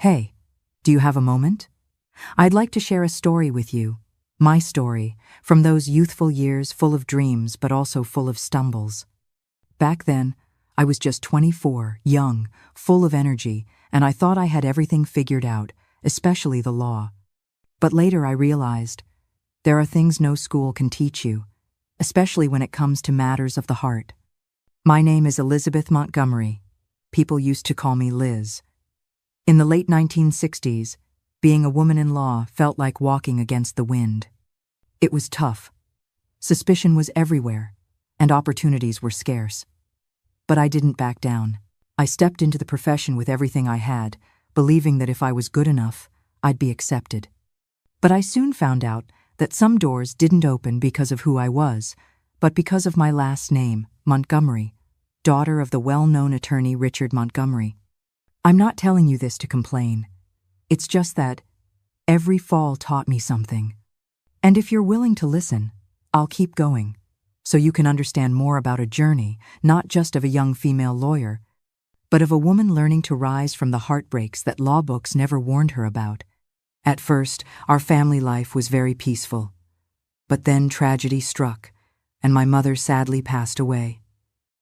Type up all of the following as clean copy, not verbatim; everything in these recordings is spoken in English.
Hey, do you have a moment? I'd like to share a story with you. My story, from those youthful years full of dreams but also full of stumbles. Back then, I was just 24, young, full of energy, and I thought I had everything figured out, especially the law. But later I realized, there are things no school can teach you, especially when it comes to matters of the heart. My name is Elizabeth Montgomery. People used to call me Liz. In the late 1960s, being a woman in law felt like walking against the wind. It was tough. Suspicion was everywhere, and opportunities were scarce. But I didn't back down. I stepped into the profession with everything I had, believing that if I was good enough, I'd be accepted. But I soon found out that some doors didn't open because of who I was, but because of my last name, Montgomery, daughter of the well-known attorney Richard Montgomery. I'm not telling you this to complain. It's just that every fall taught me something. And if you're willing to listen, I'll keep going, so you can understand more about a journey, not just of a young female lawyer, but of a woman learning to rise from the heartbreaks that law books never warned her about. At first, our family life was very peaceful. But then tragedy struck, and my mother sadly passed away.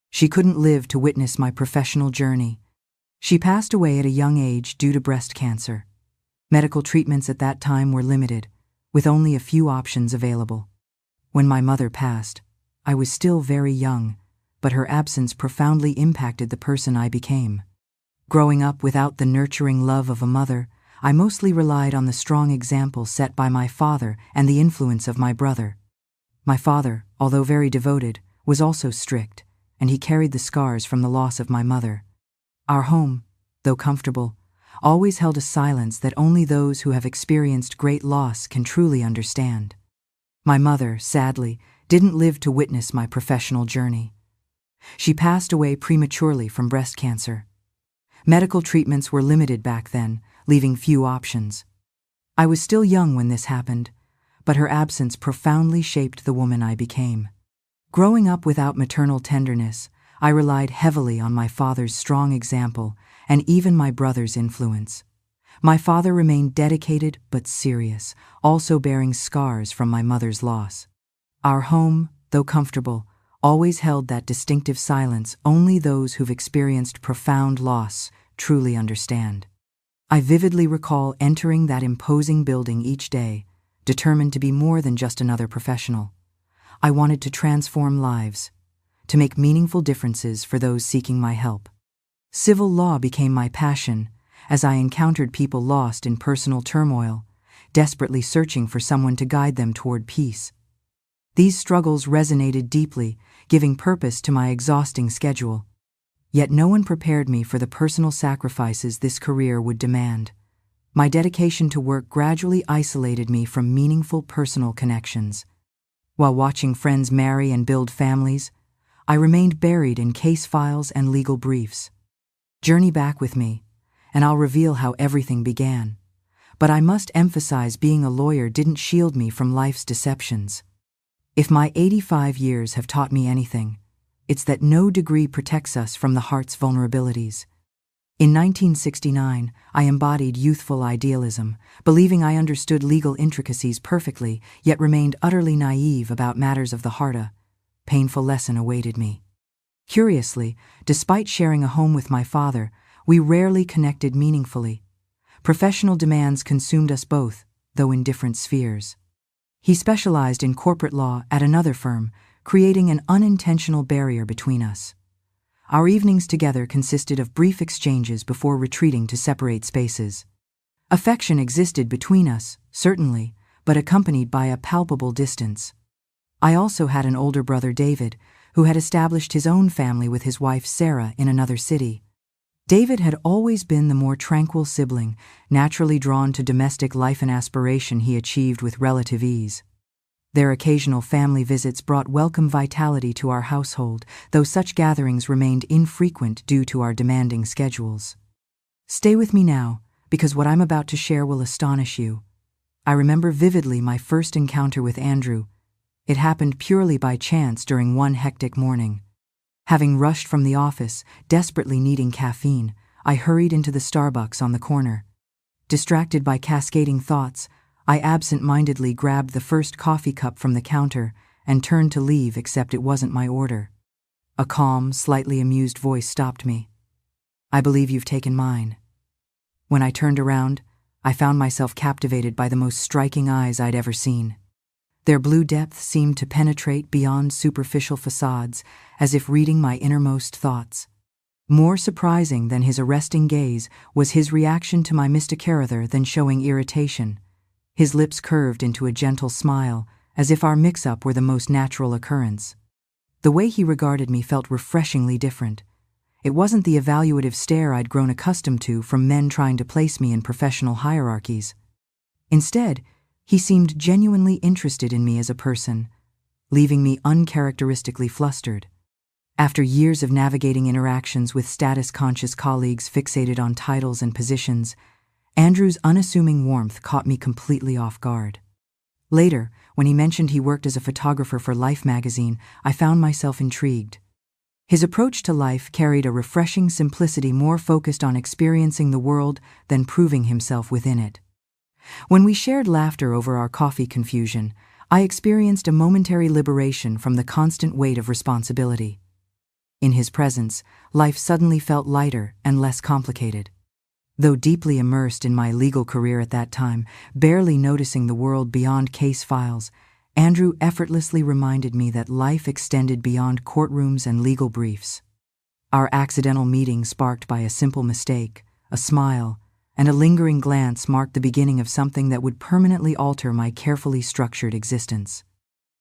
She couldn't live to witness my professional journey. She passed away at a young age due to breast cancer. Medical treatments at that time were limited, with only a few options available. When my mother passed, I was still very young, but her absence profoundly impacted the person I became. Growing up without the nurturing love of a mother, I mostly relied on the strong example set by my father and the influence of my brother. My father, although very devoted, was also strict, and he carried the scars from the loss of my mother. Our home, though comfortable, always held a silence that only those who have experienced great loss can truly understand. My mother, sadly, didn't live to witness my professional journey. She passed away prematurely from breast cancer. Medical treatments were limited back then, leaving few options. I was still young when this happened, but her absence profoundly shaped the woman I became. Growing up without maternal tenderness, I relied heavily on my father's strong example and even my brother's influence. My father remained dedicated but serious, also bearing scars from my mother's loss. Our home, though comfortable, always held that distinctive silence only those who've experienced profound loss truly understand. I vividly recall entering that imposing building each day, determined to be more than just another professional. I wanted to transform lives, to make meaningful differences for those seeking my help. Civil law became my passion as I encountered people lost in personal turmoil, desperately searching for someone to guide them toward peace. These struggles resonated deeply, giving purpose to my exhausting schedule. Yet no one prepared me for the personal sacrifices this career would demand. My dedication to work gradually isolated me from meaningful personal connections. While watching friends marry and build families, I remained buried in case files and legal briefs. Journey back with me, and I'll reveal how everything began. But I must emphasize being a lawyer didn't shield me from life's deceptions. If my 85 years have taught me anything, it's that no degree protects us from the heart's vulnerabilities. In 1969, I embodied youthful idealism, believing I understood legal intricacies perfectly, yet remained utterly naive about matters of the heart. A painful lesson awaited me. Curiously, despite sharing a home with my father, we rarely connected meaningfully. Professional demands consumed us both, though in different spheres. He specialized in corporate law at another firm, creating an unintentional barrier between us. Our evenings together consisted of brief exchanges before retreating to separate spaces. Affection existed between us, certainly, but accompanied by a palpable distance. I also had an older brother, David, who had established his own family with his wife, Sarah, in another city. David had always been the more tranquil sibling, naturally drawn to domestic life and aspiration he achieved with relative ease. Their occasional family visits brought welcome vitality to our household, though such gatherings remained infrequent due to our demanding schedules. Stay with me now, because what I'm about to share will astonish you. I remember vividly my first encounter with Andrew. It happened purely by chance during one hectic morning. Having rushed from the office, desperately needing caffeine, I hurried into the Starbucks on the corner. Distracted by cascading thoughts, I absent-mindedly grabbed the first coffee cup from the counter and turned to leave, except it wasn't my order. A calm, slightly amused voice stopped me. "I believe you've taken mine." When I turned around, I found myself captivated by the most striking eyes I'd ever seen. Their blue depth seemed to penetrate beyond superficial facades, as if reading my innermost thoughts. More surprising than his arresting gaze was his reaction to my misdemeanor than showing irritation. His lips curved into a gentle smile, as if our mix-up were the most natural occurrence. The way he regarded me felt refreshingly different. It wasn't the evaluative stare I'd grown accustomed to from men trying to place me in professional hierarchies. Instead, he seemed genuinely interested in me as a person, leaving me uncharacteristically flustered. After years of navigating interactions with status-conscious colleagues fixated on titles and positions, Andrew's unassuming warmth caught me completely off guard. Later, when he mentioned he worked as a photographer for Life magazine, I found myself intrigued. His approach to life carried a refreshing simplicity, more focused on experiencing the world than proving himself within it. When we shared laughter over our coffee confusion, I experienced a momentary liberation from the constant weight of responsibility. In his presence, life suddenly felt lighter and less complicated. Though deeply immersed in my legal career at that time, barely noticing the world beyond case files, Andrew effortlessly reminded me that life extended beyond courtrooms and legal briefs. Our accidental meeting, sparked by a simple mistake, a smile, and a lingering glance, marked the beginning of something that would permanently alter my carefully structured existence.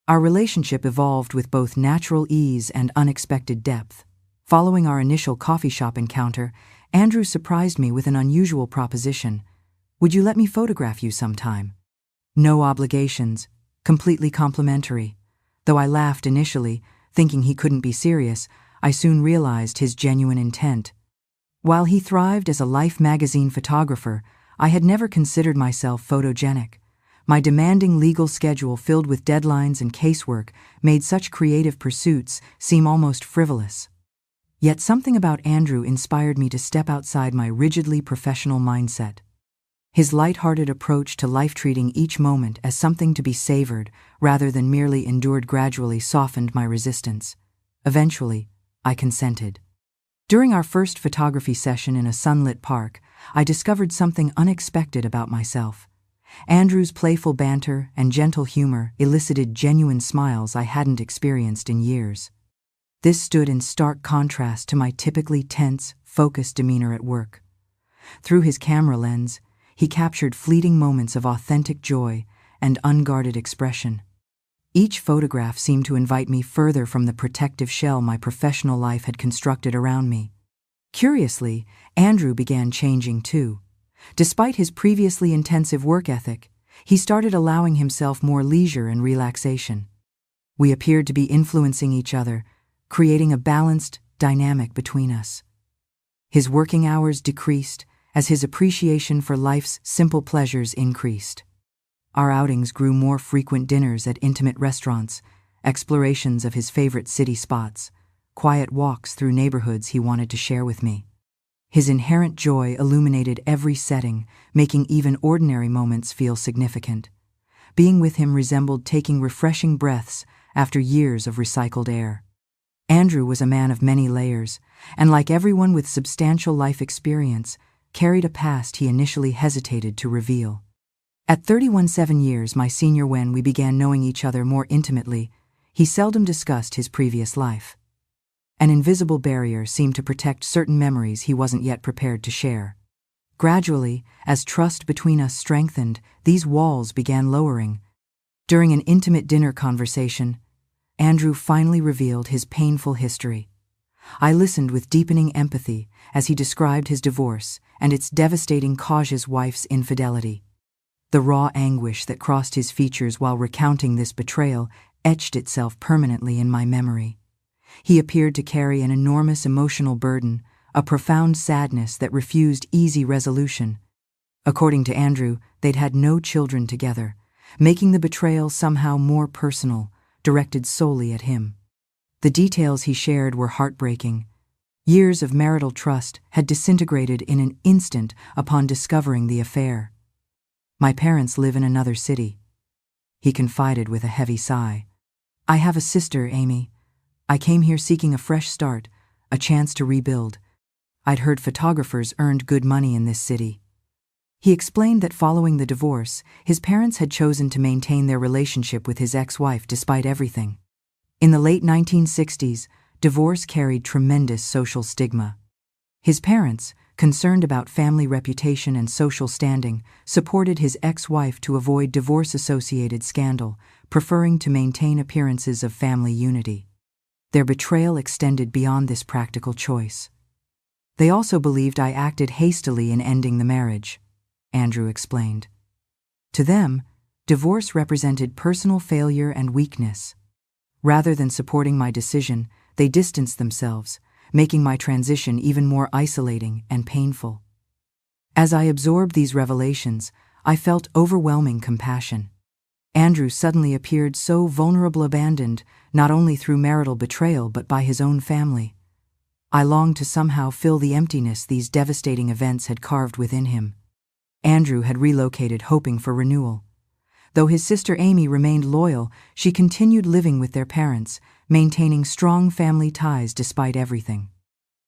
Our relationship evolved with both natural ease and unexpected depth. Following our initial coffee shop encounter, Andrew surprised me with an unusual proposition. "Would you let me photograph you sometime?" No obligations, completely complimentary. Though I laughed initially, thinking he couldn't be serious, I soon realized his genuine intent. While he thrived as a Life magazine photographer, I had never considered myself photogenic. My demanding legal schedule, filled with deadlines and casework, made such creative pursuits seem almost frivolous. Yet something about Andrew inspired me to step outside my rigidly professional mindset. His light-hearted approach to life, treating each moment as something to be savored rather than merely endured, gradually softened my resistance. Eventually, I consented. During our first photography session in a sunlit park, I discovered something unexpected about myself. Andrew's playful banter and gentle humor elicited genuine smiles I hadn't experienced in years. This stood in stark contrast to my typically tense, focused demeanor at work. Through his camera lens, he captured fleeting moments of authentic joy and unguarded expression. Each photograph seemed to invite me further from the protective shell my professional life had constructed around me. Curiously, Andrew began changing too. Despite his previously intensive work ethic, he started allowing himself more leisure and relaxation. We appeared to be influencing each other, creating a balanced dynamic between us. His working hours decreased as his appreciation for life's simple pleasures increased. Our outings grew more frequent: dinners at intimate restaurants, explorations of his favorite city spots, quiet walks through neighborhoods he wanted to share with me. His inherent joy illuminated every setting, making even ordinary moments feel significant. Being with him resembled taking refreshing breaths after years of recycled air. Andrew was a man of many layers, and like everyone with substantial life experience, carried a past he initially hesitated to reveal. At 31 years my senior, when we began knowing each other more intimately, he seldom discussed his previous life. An invisible barrier seemed to protect certain memories he wasn't yet prepared to share. Gradually, as trust between us strengthened, these walls began lowering. During an intimate dinner conversation, Andrew finally revealed his painful history. I listened with deepening empathy as he described his divorce and its devastating cause, his wife's infidelity. The raw anguish that crossed his features while recounting this betrayal etched itself permanently in my memory. He appeared to carry an enormous emotional burden, a profound sadness that refused easy resolution. According to Andrew, they'd had no children together, making the betrayal somehow more personal, directed solely at him. The details he shared were heartbreaking. Years of marital trust had disintegrated in an instant upon discovering the affair. My parents live in another city, he confided with a heavy sigh. I have a sister, Amy. I came here seeking a fresh start, a chance to rebuild. I'd heard photographers earned good money in this city. He explained that following the divorce, his parents had chosen to maintain their relationship with his ex-wife despite everything. In the late 1960s, divorce carried tremendous social stigma. His parents, concerned about family reputation and social standing, supported his ex-wife to avoid divorce-associated scandal, preferring to maintain appearances of family unity. Their betrayal extended beyond this practical choice. They also believed I acted hastily in ending the marriage, Andrew explained. To them, divorce represented personal failure and weakness. Rather than supporting my decision, they distanced themselves, making my transition even more isolating and painful. As I absorbed these revelations, I felt overwhelming compassion. Andrew suddenly appeared so vulnerable, abandoned, not only through marital betrayal but by his own family. I longed to somehow fill the emptiness these devastating events had carved within him. Andrew had relocated hoping for renewal. Though his sister Amy remained loyal, she continued living with their parents, maintaining strong family ties despite everything.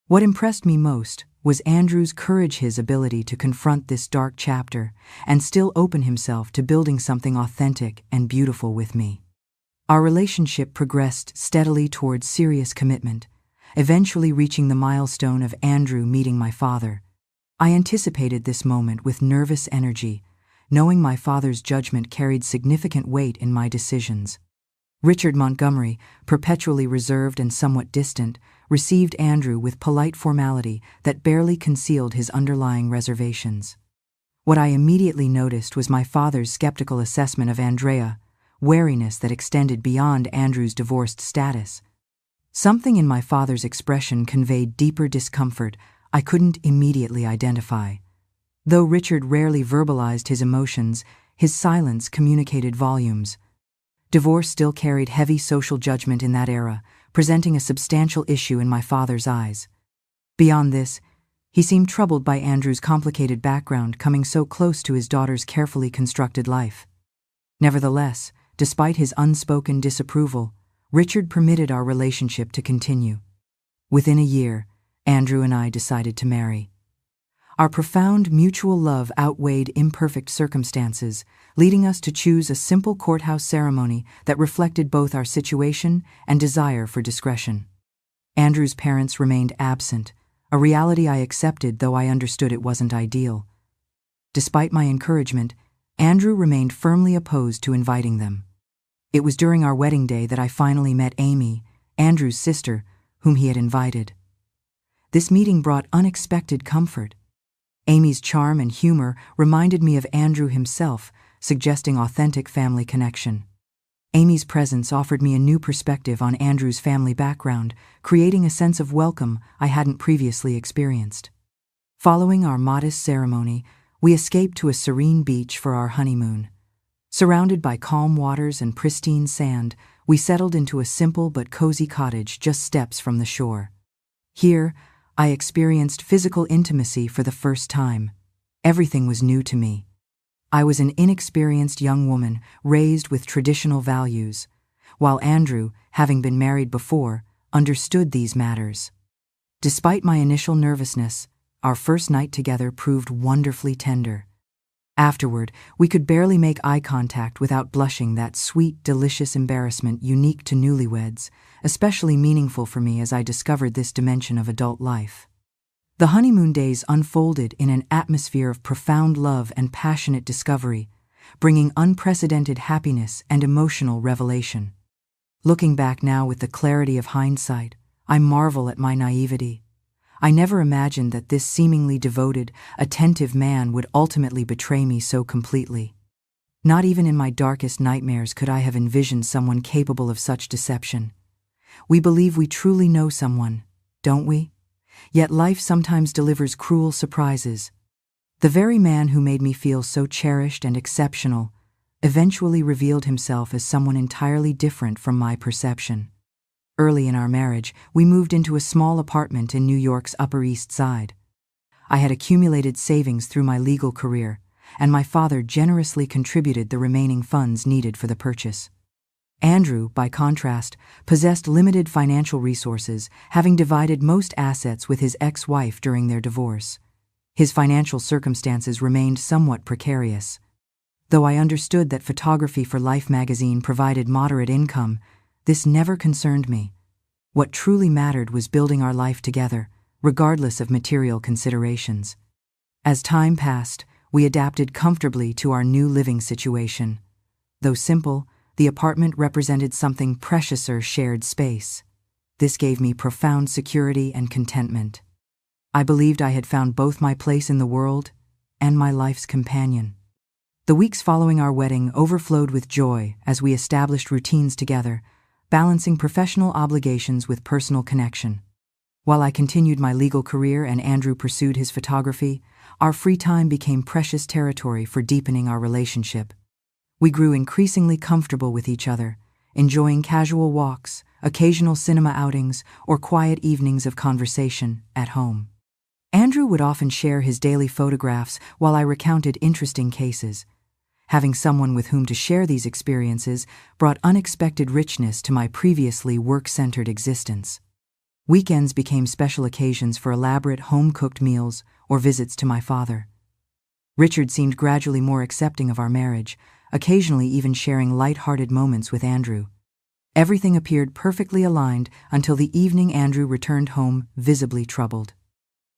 What impressed me most was Andrew's courage, his ability to confront this dark chapter and still open himself to building something authentic and beautiful with me. Our relationship progressed steadily towards serious commitment, eventually reaching the milestone of Andrew meeting my father. I anticipated this moment with nervous energy, knowing my father's judgment carried significant weight in my decisions. Richard Montgomery, perpetually reserved and somewhat distant, received Andrew with polite formality that barely concealed his underlying reservations. What I immediately noticed was my father's skeptical assessment of Andrea, wariness that extended beyond Andrew's divorced status. Something in my father's expression conveyed deeper discomfort I couldn't immediately identify. Though Richard rarely verbalized his emotions, his silence communicated volumes. Divorce still carried heavy social judgment in that era, presenting a substantial issue in my father's eyes. Beyond this, he seemed troubled by Andrew's complicated background coming so close to his daughter's carefully constructed life. Nevertheless, despite his unspoken disapproval, Richard permitted our relationship to continue. Within a year, Andrew and I decided to marry. Our profound mutual love outweighed imperfect circumstances, leading us to choose a simple courthouse ceremony that reflected both our situation and desire for discretion. Andrew's parents remained absent, a reality I accepted though I understood it wasn't ideal. Despite my encouragement, Andrew remained firmly opposed to inviting them. It was during our wedding day that I finally met Amy, Andrew's sister, whom he had invited. This meeting brought unexpected comfort. Amy's charm and humor reminded me of Andrew himself, suggesting authentic family connection. Amy's presence offered me a new perspective on Andrew's family background, creating a sense of welcome I hadn't previously experienced. Following our modest ceremony, we escaped to a serene beach for our honeymoon. Surrounded by calm waters and pristine sand, we settled into a simple but cozy cottage just steps from the shore. Here, I experienced physical intimacy for the first time. Everything was new to me. I was an inexperienced young woman raised with traditional values, while Andrew, having been married before, understood these matters. Despite my initial nervousness, our first night together proved wonderfully tender. Afterward, we could barely make eye contact without blushing, that sweet, delicious embarrassment unique to newlyweds, especially meaningful for me as I discovered this dimension of adult life. The honeymoon days unfolded in an atmosphere of profound love and passionate discovery, bringing unprecedented happiness and emotional revelation. Looking back now with the clarity of hindsight, I marvel at my naivety. I never imagined that this seemingly devoted, attentive man would ultimately betray me so completely. Not even in my darkest nightmares could I have envisioned someone capable of such deception. We believe we truly know someone, don't we? Yet life sometimes delivers cruel surprises. The very man who made me feel so cherished and exceptional eventually revealed himself as someone entirely different from my perception. Early in our marriage, we moved into a small apartment in New York's Upper East Side. I had accumulated savings through my legal career, and my father generously contributed the remaining funds needed for the purchase. Andrew, by contrast, possessed limited financial resources, having divided most assets with his ex-wife during their divorce. His financial circumstances remained somewhat precarious. Though I understood that Photography for Life magazine provided moderate income, this never concerned me. What truly mattered was building our life together, regardless of material considerations. As time passed, we adapted comfortably to our new living situation. Though simple, the apartment represented something preciouser: shared space. This gave me profound security and contentment. I believed I had found both my place in the world and my life's companion. The weeks following our wedding overflowed with joy as we established routines together, balancing professional obligations with personal connection. While I continued my legal career and Andrew pursued his photography, our free time became precious territory for deepening our relationship. We grew increasingly comfortable with each other, enjoying casual walks, occasional cinema outings, or quiet evenings of conversation at home. Andrew would often share his daily photographs while I recounted interesting cases. Having someone with whom to share these experiences brought unexpected richness to my previously work-centered existence. Weekends became special occasions for elaborate home-cooked meals or visits to my father. Richard seemed gradually more accepting of our marriage, occasionally even sharing light-hearted moments with Andrew. Everything appeared perfectly aligned until the evening Andrew returned home visibly troubled.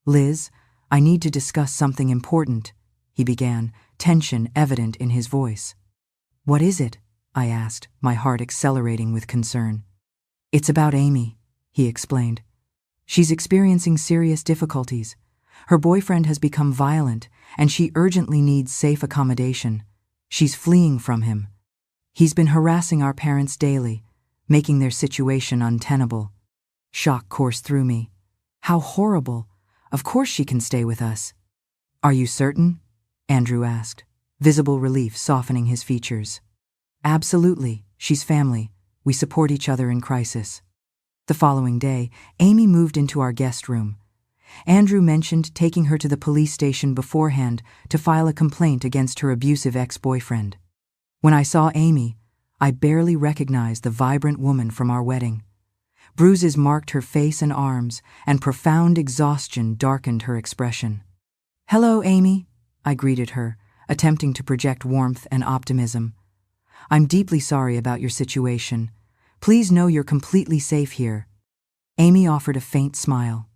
"Liz, I need to discuss something important," he began, tension evident in his voice. "What is it?" I asked, my heart accelerating with concern. "It's about Amy," he explained. "She's experiencing serious difficulties. Her boyfriend has become violent, and she urgently needs safe accommodation. She's fleeing from him. He's been harassing our parents daily, making their situation untenable." Shock coursed through me. "How horrible! Of course she can stay with us." "Are you certain?" Andrew asked, visible relief softening his features. "Absolutely. She's family. We support each other in crisis." The following day, Amy moved into our guest room. Andrew mentioned taking her to the police station beforehand to file a complaint against her abusive ex-boyfriend. When I saw Amy, I barely recognized the vibrant woman from our wedding. Bruises marked her face and arms, and profound exhaustion darkened her expression. "Hello, Amy," I greeted her, attempting to project warmth and optimism. "I'm deeply sorry about your situation. Please know you're completely safe here." Amy offered a faint smile.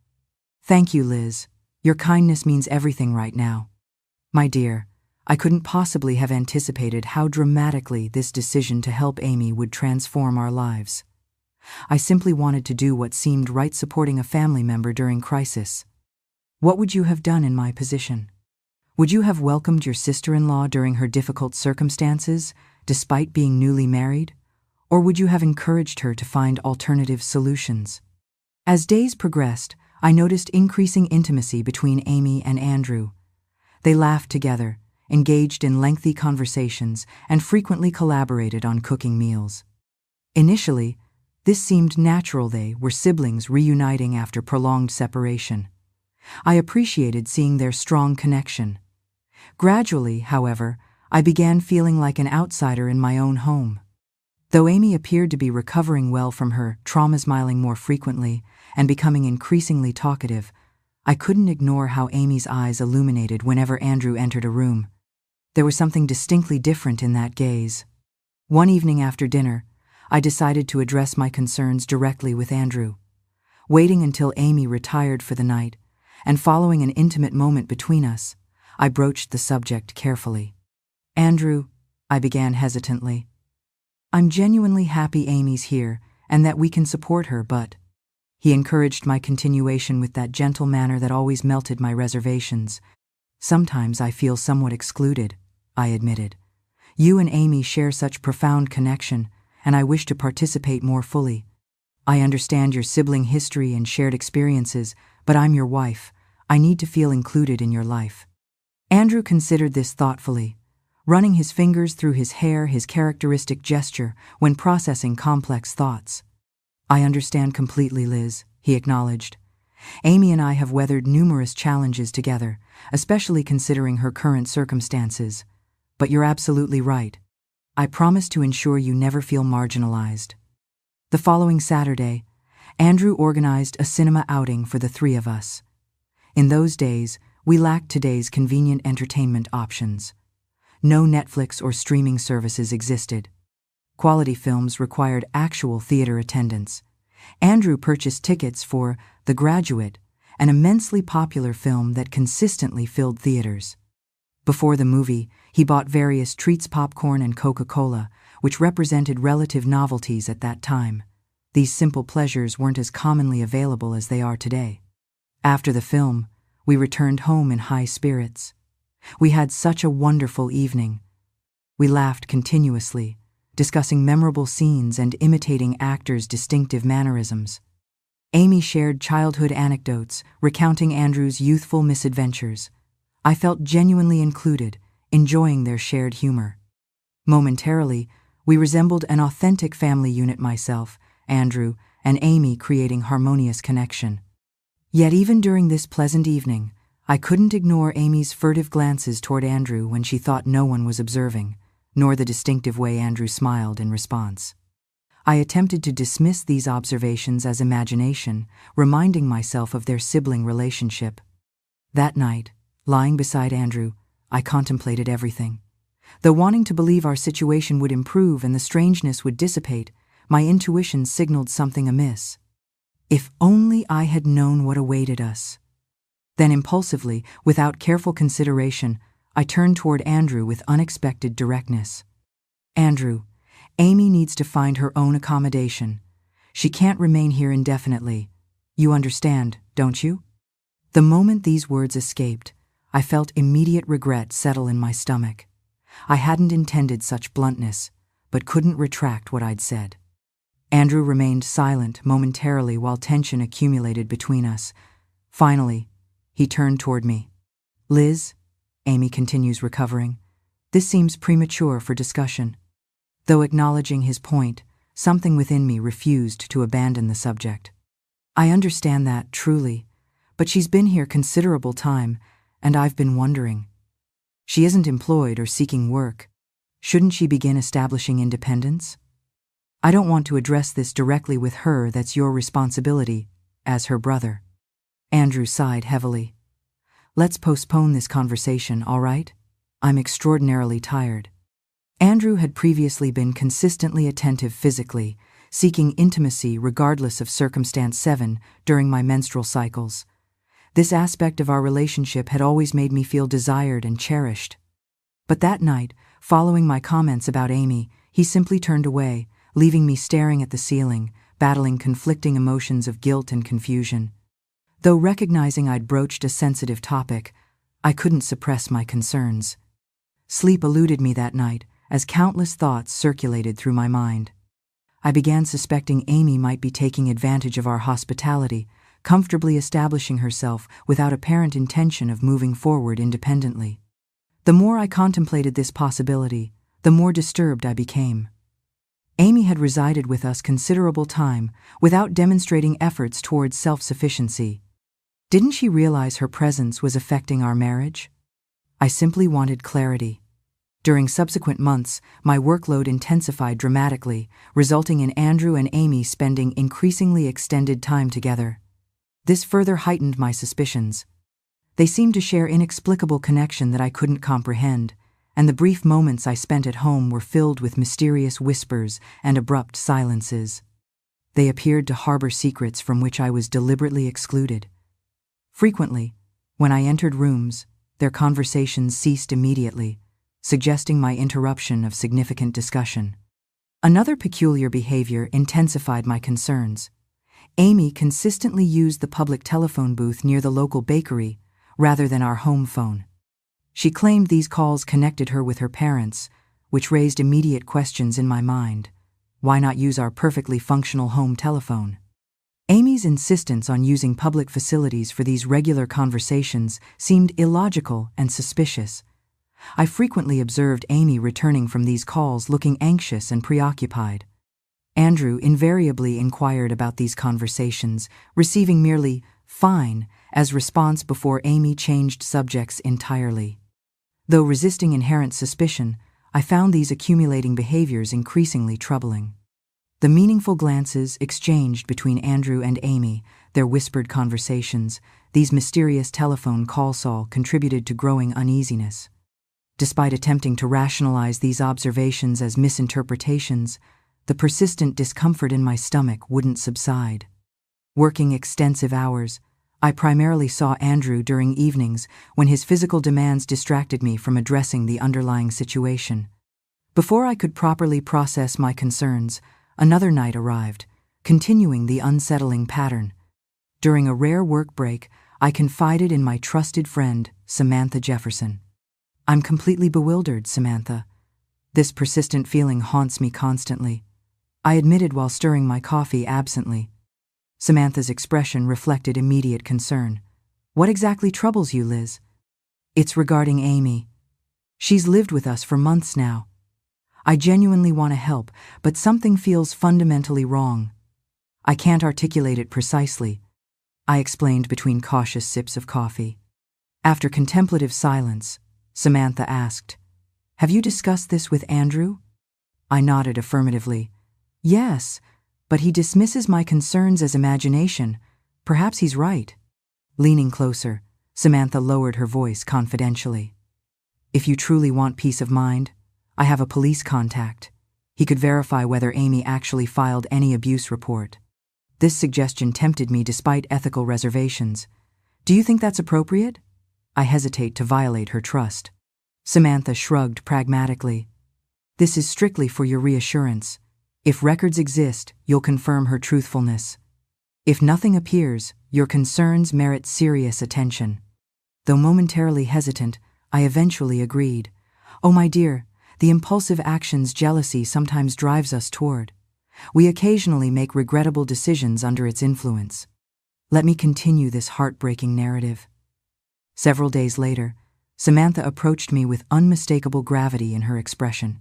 "Thank you, Liz. Your kindness means everything right now." "My dear, I couldn't possibly have anticipated how dramatically this decision to help Amy would transform our lives. I simply wanted to do what seemed right, supporting a family member during crisis. What would you have done in my position? Would you have welcomed your sister-in-law during her difficult circumstances, despite being newly married? Or would you have encouraged her to find alternative solutions?" As days progressed, I noticed increasing intimacy between Amy and Andrew. They laughed together, engaged in lengthy conversations, and frequently collaborated on cooking meals. Initially, this seemed natural. They were siblings reuniting after prolonged separation. I appreciated seeing their strong connection. Gradually, however, I began feeling like an outsider in my own home. Though Amy appeared to be recovering well from her trauma, smiling more frequently and becoming increasingly talkative, I couldn't ignore how Amy's eyes illuminated whenever Andrew entered a room. There was something distinctly different in that gaze. One evening after dinner, I decided to address my concerns directly with Andrew. Waiting until Amy retired for the night, and following an intimate moment between us, I broached the subject carefully. "Andrew," I began hesitantly, "I'm genuinely happy Amy's here and that we can support her, but—" He encouraged my continuation with that gentle manner that always melted my reservations. "Sometimes I feel somewhat excluded," I admitted. "You and Amy share such profound connection, and I wish to participate more fully. I understand your sibling history and shared experiences, but I'm your wife. I need to feel included in your life." Andrew considered this thoughtfully, running his fingers through his hair, his characteristic gesture when processing complex thoughts. I understand completely, Liz, he acknowledged. Amy and I have weathered numerous challenges together, especially considering her current circumstances. But you're absolutely right. I promise to ensure you never feel marginalized. The following Saturday, Andrew organized a cinema outing for the three of us. In those days, we lacked today's convenient entertainment options. No Netflix or streaming services existed. Quality films required actual theater attendance. Andrew purchased tickets for The Graduate, an immensely popular film that consistently filled theaters. Before the movie, he bought various treats, popcorn, and Coca-Cola, which represented relative novelties at that time. These simple pleasures weren't as commonly available as they are today. After the film, we returned home in high spirits. We had such a wonderful evening. We laughed continuously, discussing memorable scenes and imitating actors' distinctive mannerisms. Amy shared childhood anecdotes, recounting Andrew's youthful misadventures. I felt genuinely included, enjoying their shared humor. Momentarily, we resembled an authentic family unit, myself, Andrew, and Amy, creating harmonious connection. Yet even during this pleasant evening, I couldn't ignore Amy's furtive glances toward Andrew when she thought no one was observing, nor the distinctive way Andrew smiled in response. I attempted to dismiss these observations as imagination, reminding myself of their sibling relationship. That night, lying beside Andrew, I contemplated everything. Though wanting to believe our situation would improve and the strangeness would dissipate, my intuition signaled something amiss. If only I had known what awaited us. Then impulsively, without careful consideration, I turned toward Andrew with unexpected directness. Andrew, Amy needs to find her own accommodation. She can't remain here indefinitely. You understand, don't you? The moment these words escaped, I felt immediate regret settle in my stomach. I hadn't intended such bluntness, but couldn't retract what I'd said. Andrew remained silent momentarily while tension accumulated between us. Finally, he turned toward me. Liz, Amy continues, recovering, this seems premature for discussion. Though acknowledging his point, something within me refused to abandon the subject. I understand that, truly, but she's been here considerable time, and I've been wondering. She isn't employed or seeking work. Shouldn't she begin establishing independence? I don't want to address this directly with her. That's your responsibility, as her brother. Andrew sighed heavily. Let's postpone this conversation, all right? I'm extraordinarily tired. Andrew had previously been consistently attentive physically, seeking intimacy regardless of circumstance. 7 during my menstrual cycles. This aspect of our relationship had always made me feel desired and cherished. But that night, following my comments about Amy, he simply turned away, leaving me staring at the ceiling, battling conflicting emotions of guilt and confusion. Though recognizing I'd broached a sensitive topic, I couldn't suppress my concerns. Sleep eluded me that night, as countless thoughts circulated through my mind. I began suspecting Amy might be taking advantage of our hospitality, comfortably establishing herself without apparent intention of moving forward independently. The more I contemplated this possibility, the more disturbed I became. Amy had resided with us considerable time without demonstrating efforts towards self-sufficiency. Didn't she realize her presence was affecting our marriage? I simply wanted clarity. During subsequent months, my workload intensified dramatically, resulting in Andrew and Amy spending increasingly extended time together. This further heightened my suspicions. They seemed to share inexplicable connection that I couldn't comprehend, and the brief moments I spent at home were filled with mysterious whispers and abrupt silences. They appeared to harbor secrets from which I was deliberately excluded. Frequently, when I entered rooms, their conversations ceased immediately, suggesting my interruption of significant discussion. Another peculiar behavior intensified my concerns. Amy consistently used the public telephone booth near the local bakery rather than our home phone. She claimed these calls connected her with her parents, which raised immediate questions in my mind. Why not use our perfectly functional home telephone? Amy's insistence on using public facilities for these regular conversations seemed illogical and suspicious. I frequently observed Amy returning from these calls looking anxious and preoccupied. Andrew invariably inquired about these conversations, receiving merely "fine" as response before Amy changed subjects entirely. Though resisting inherent suspicion, I found these accumulating behaviors increasingly troubling. The meaningful glances exchanged between Andrew and Amy, their whispered conversations, these mysterious telephone calls all contributed to growing uneasiness. Despite attempting to rationalize these observations as misinterpretations, the persistent discomfort in my stomach wouldn't subside. Working extensive hours, I primarily saw Andrew during evenings when his physical demands distracted me from addressing the underlying situation. Before I could properly process my concerns, another night arrived, continuing the unsettling pattern. During a rare work break, I confided in my trusted friend, Samantha Jefferson. "I'm completely bewildered, Samantha. This persistent feeling haunts me constantly," I admitted while stirring my coffee absently. Samantha's expression reflected immediate concern. "What exactly troubles you, Liz?" "It's regarding Amy. She's lived with us for months now. I genuinely want to help, but something feels fundamentally wrong. I can't articulate it precisely," I explained between cautious sips of coffee. After contemplative silence, Samantha asked, "Have you discussed this with Andrew?" I nodded affirmatively. "Yes, but he dismisses my concerns as imagination. Perhaps he's right." Leaning closer, Samantha lowered her voice confidentially. "If you truly want peace of mind, I have a police contact. He could verify whether Amy actually filed any abuse report." This suggestion tempted me despite ethical reservations. "Do you think that's appropriate?" I hesitate to violate her trust. Samantha shrugged pragmatically. "This is strictly for your reassurance. If records exist, you'll confirm her truthfulness. If nothing appears, your concerns merit serious attention." Though momentarily hesitant, I eventually agreed. "Oh, my dear, the impulsive actions jealousy sometimes drives us toward. We occasionally make regrettable decisions under its influence. Let me continue this heartbreaking narrative." Several days later, Samantha approached me with unmistakable gravity in her expression.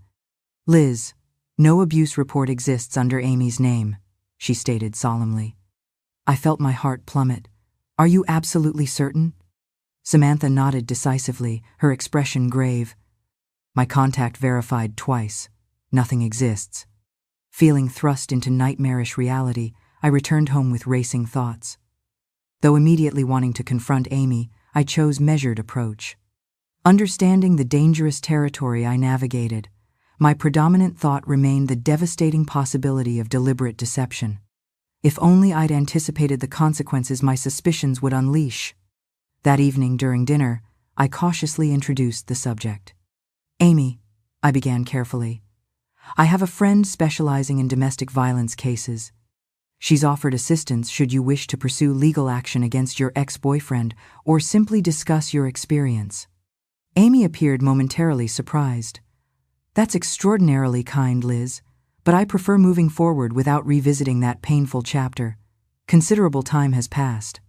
"Liz, no abuse report exists under Amy's name," she stated solemnly. I felt my heart plummet. "Are you absolutely certain?" Samantha nodded decisively, her expression grave. "My contact verified twice. Nothing exists." Feeling thrust into nightmarish reality, I returned home with racing thoughts. Though immediately wanting to confront Amy, I chose measured approach. Understanding the dangerous territory I navigated, my predominant thought remained the devastating possibility of deliberate deception. If only I'd anticipated the consequences my suspicions would unleash. That evening during dinner, I cautiously introduced the subject. "Amy," I began carefully, "I have a friend specializing in domestic violence cases. She's offered assistance should you wish to pursue legal action against your ex-boyfriend or simply discuss your experience." Amy appeared momentarily surprised. "That's extraordinarily kind, Liz, but I prefer moving forward without revisiting that painful chapter. Considerable time has passed."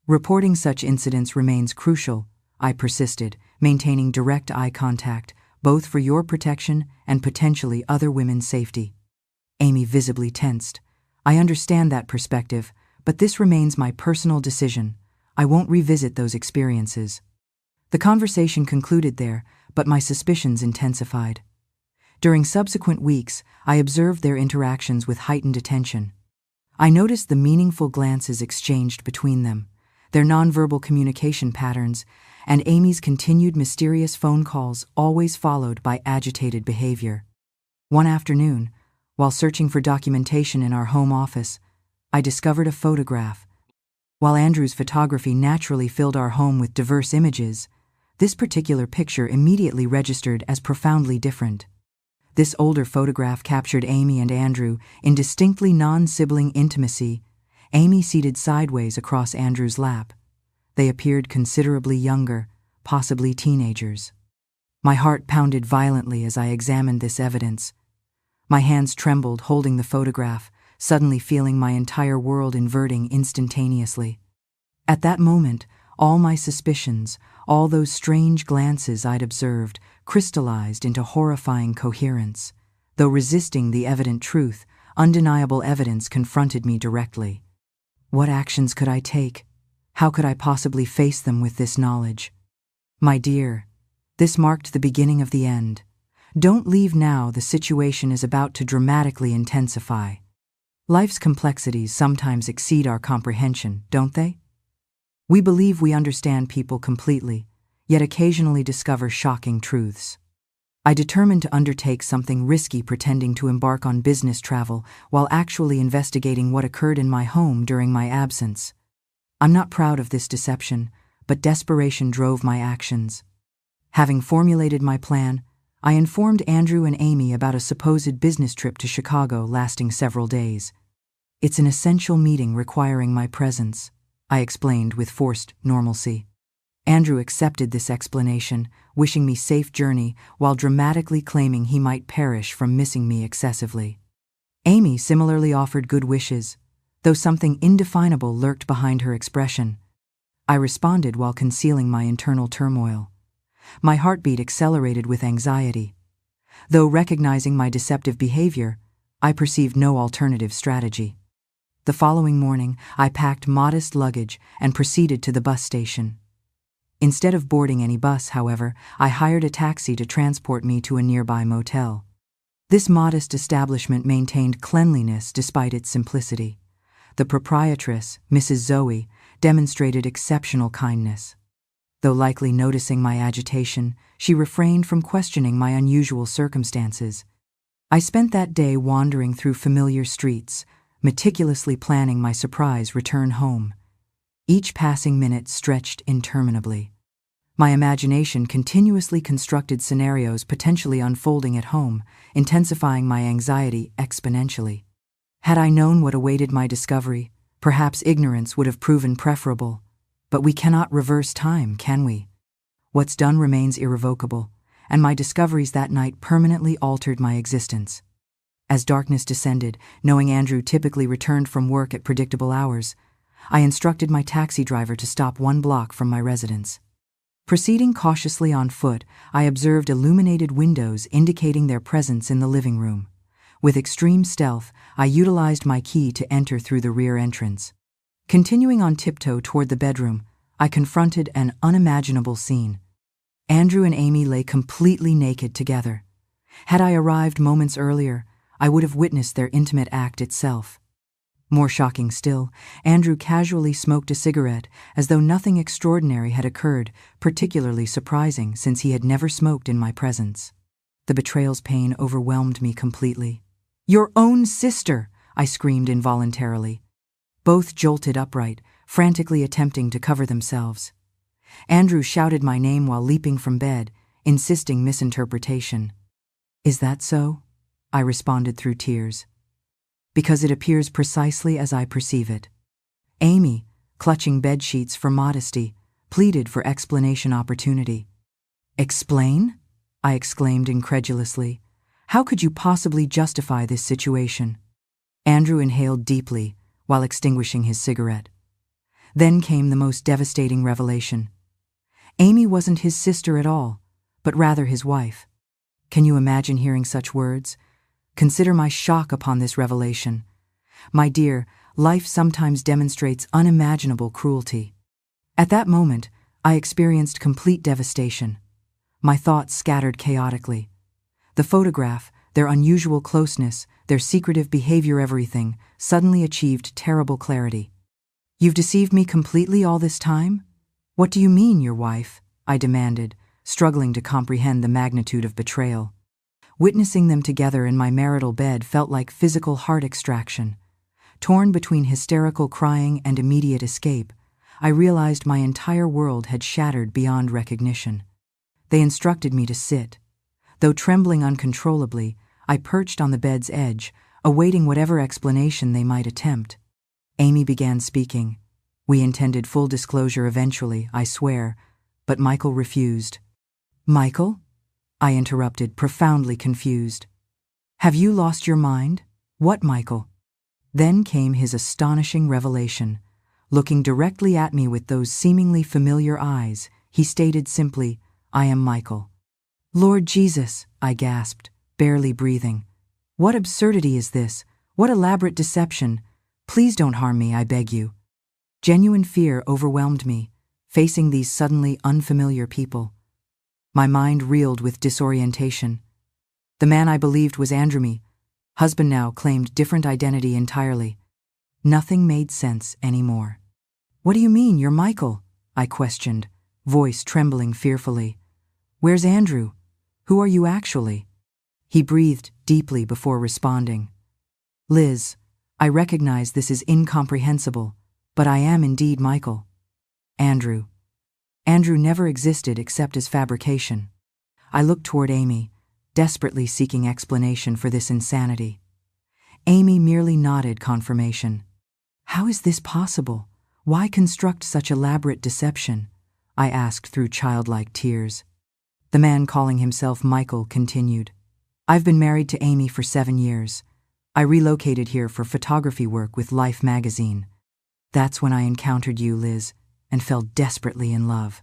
"Reporting such incidents remains crucial," I persisted, maintaining direct eye contact, both for your protection and potentially other women's safety. Amy visibly tensed. "I understand that perspective, but this remains my personal decision. I won't revisit those experiences." The conversation concluded there, but my suspicions intensified. During subsequent weeks, I observed their interactions with heightened attention. I noticed the meaningful glances exchanged between them, their nonverbal communication patterns, and Amy's continued mysterious phone calls always followed by agitated behavior. One afternoon, while searching for documentation in our home office, I discovered a photograph. While Andrew's photography naturally filled our home with diverse images, this particular picture immediately registered as profoundly different. This older photograph captured Amy and Andrew in distinctly non-sibling intimacy, Amy seated sideways across Andrew's lap. They appeared considerably younger, possibly teenagers. My heart pounded violently as I examined this evidence. My hands trembled holding the photograph, suddenly feeling my entire world inverting instantaneously. At that moment, all my suspicions, all those strange glances I'd observed, crystallized into horrifying coherence. Though resisting the evident truth, undeniable evidence confronted me directly. What actions could I take? How could I possibly face them with this knowledge? My dear, this marked the beginning of the end. Don't leave now, the situation is about to dramatically intensify. Life's complexities sometimes exceed our comprehension, don't they? We believe we understand people completely, yet occasionally discover shocking truths. I determined to undertake something risky, pretending to embark on business travel while actually investigating what occurred in my home during my absence. I'm not proud of this deception, but desperation drove my actions. Having formulated my plan, I informed Andrew and Amy about a supposed business trip to Chicago lasting several days. It's an essential meeting requiring my presence, I explained with forced normalcy. Andrew accepted this explanation, wishing me safe journey while dramatically claiming he might perish from missing me excessively. Amy similarly offered good wishes, though something indefinable lurked behind her expression. I responded while concealing my internal turmoil. My heartbeat accelerated with anxiety. Though recognizing my deceptive behavior, I perceived no alternative strategy. The following morning, I packed modest luggage and proceeded to the bus station. Instead of boarding any bus, however, I hired a taxi to transport me to a nearby motel. This modest establishment maintained cleanliness despite its simplicity. The proprietress, Mrs. Zoe, demonstrated exceptional kindness. Though likely noticing my agitation, she refrained from questioning my unusual circumstances. I spent that day wandering through familiar streets, meticulously planning my surprise return home. Each passing minute stretched interminably. My imagination continuously constructed scenarios potentially unfolding at home, intensifying my anxiety exponentially. Had I known what awaited my discovery, perhaps ignorance would have proven preferable. But we cannot reverse time, can we? What's done remains irrevocable, and my discoveries that night permanently altered my existence. As darkness descended, knowing Andrew typically returned from work at predictable hours, I instructed my taxi driver to stop 1 block from my residence. Proceeding cautiously on foot, I observed illuminated windows indicating their presence in the living room. With extreme stealth, I utilized my key to enter through the rear entrance. Continuing on tiptoe toward the bedroom, I confronted an unimaginable scene. Andrew and Amy lay completely naked together. Had I arrived moments earlier, I would have witnessed their intimate act itself. More shocking still, Andrew casually smoked a cigarette as though nothing extraordinary had occurred, particularly surprising since he had never smoked in my presence. The betrayal's pain overwhelmed me completely. "Your own sister!" I screamed involuntarily. Both jolted upright, frantically attempting to cover themselves. Andrew shouted my name while leaping from bed, insisting misinterpretation. "Is that so?" I responded through tears. "Because it appears precisely as I perceive it." Amy, clutching bedsheets for modesty, pleaded for explanation opportunity. "Explain?" I exclaimed incredulously. "How could you possibly justify this situation?" Andrew inhaled deeply while extinguishing his cigarette. Then came the most devastating revelation. Amy wasn't his sister at all, but rather his wife. Can you imagine hearing such words? Consider my shock upon this revelation. My dear, life sometimes demonstrates unimaginable cruelty. At that moment, I experienced complete devastation. My thoughts scattered chaotically. The photograph, their unusual closeness, their secretive behavior, everything, suddenly achieved terrible clarity. "You've deceived me completely all this time? What do you mean, your wife?" I demanded, struggling to comprehend the magnitude of betrayal. Witnessing them together in my marital bed felt like physical heart extraction. Torn between hysterical crying and immediate escape, I realized my entire world had shattered beyond recognition. They instructed me to sit. Though trembling uncontrollably, I perched on the bed's edge, awaiting whatever explanation they might attempt. Amy began speaking. "We intended full disclosure eventually, I swear, but Michael refused." "Michael?" I interrupted, profoundly confused. "Have you lost your mind? What Michael?" Then came his astonishing revelation. Looking directly at me with those seemingly familiar eyes, he stated simply, "I am Michael." "Lord Jesus," I gasped, barely breathing. "What absurdity is this? What elaborate deception! Please don't harm me, I beg you. Genuine fear overwhelmed me, facing these suddenly unfamiliar people. My mind reeled with disorientation. The man I believed was Andrew, husband now, claimed different identity entirely. Nothing made sense anymore. What do you mean, you're Michael? I questioned, voice trembling fearfully. Where's Andrew? Who are you actually? He breathed deeply before responding. Liz, I recognize this is incomprehensible, but I am indeed Michael. Andrew. Andrew never existed except as fabrication. I looked toward Amy, desperately seeking explanation for this insanity. Amy merely nodded confirmation. How is this possible? Why construct such elaborate deception? I asked through childlike tears. The man calling himself Michael continued. I've been married to Amy for 7 years. I relocated here for photography work with Life magazine. That's when I encountered you, Liz, and fell desperately in love.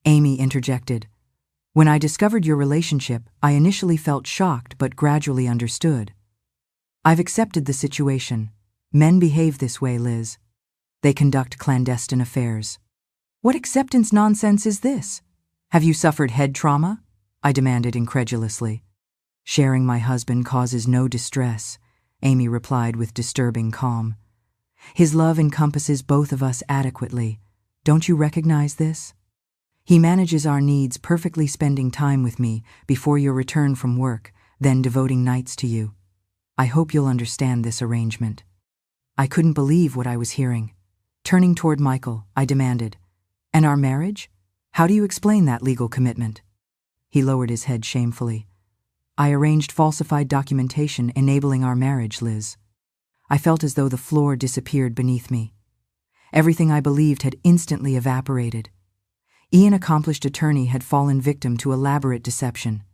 Amy interjected. When I discovered your relationship, I initially felt shocked but gradually understood. I've accepted the situation. Men behave this way, Liz. They conduct clandestine affairs. What acceptance nonsense is this? Have you suffered head trauma? I demanded incredulously. Sharing my husband causes no distress, Amy replied with disturbing calm. His love encompasses both of us adequately. Don't you recognize this? He manages our needs, perfectly spending time with me before your return from work, then devoting nights to you. I hope you'll understand this arrangement. I couldn't believe what I was hearing. Turning toward Michael, I demanded, And our marriage? How do you explain that legal commitment? He lowered his head shamefully. I arranged falsified documentation enabling our marriage, Liz. I felt as though the floor disappeared beneath me. Everything I believed had instantly evaporated. An accomplished attorney had fallen victim to elaborate deception.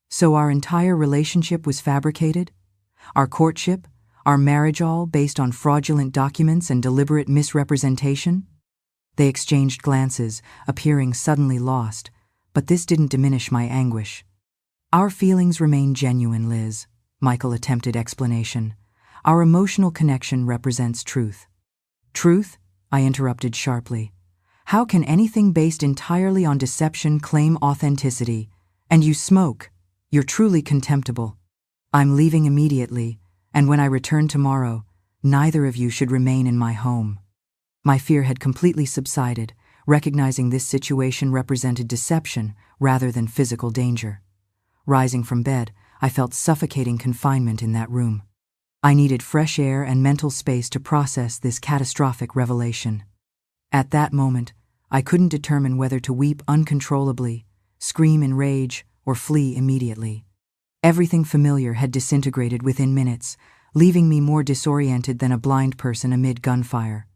So our entire relationship was fabricated? Our courtship? Our marriage, all based on fraudulent documents and deliberate misrepresentation? They exchanged glances, appearing suddenly lost, but this didn't diminish my anguish. Our feelings remain genuine, Liz, Michael attempted explanation. Our emotional connection represents truth. Truth? I interrupted sharply. How can anything based entirely on deception claim authenticity? And you smoke. You're truly contemptible. I'm leaving immediately, and when I return tomorrow, neither of you should remain in my home. My fear had completely subsided, recognizing this situation represented deception rather than physical danger. Rising from bed, I felt suffocating confinement in that room. I needed fresh air and mental space to process this catastrophic revelation. At that moment, I couldn't determine whether to weep uncontrollably, scream in rage, or flee immediately. Everything familiar had disintegrated within minutes, leaving me more disoriented than a blind person amid gunfire.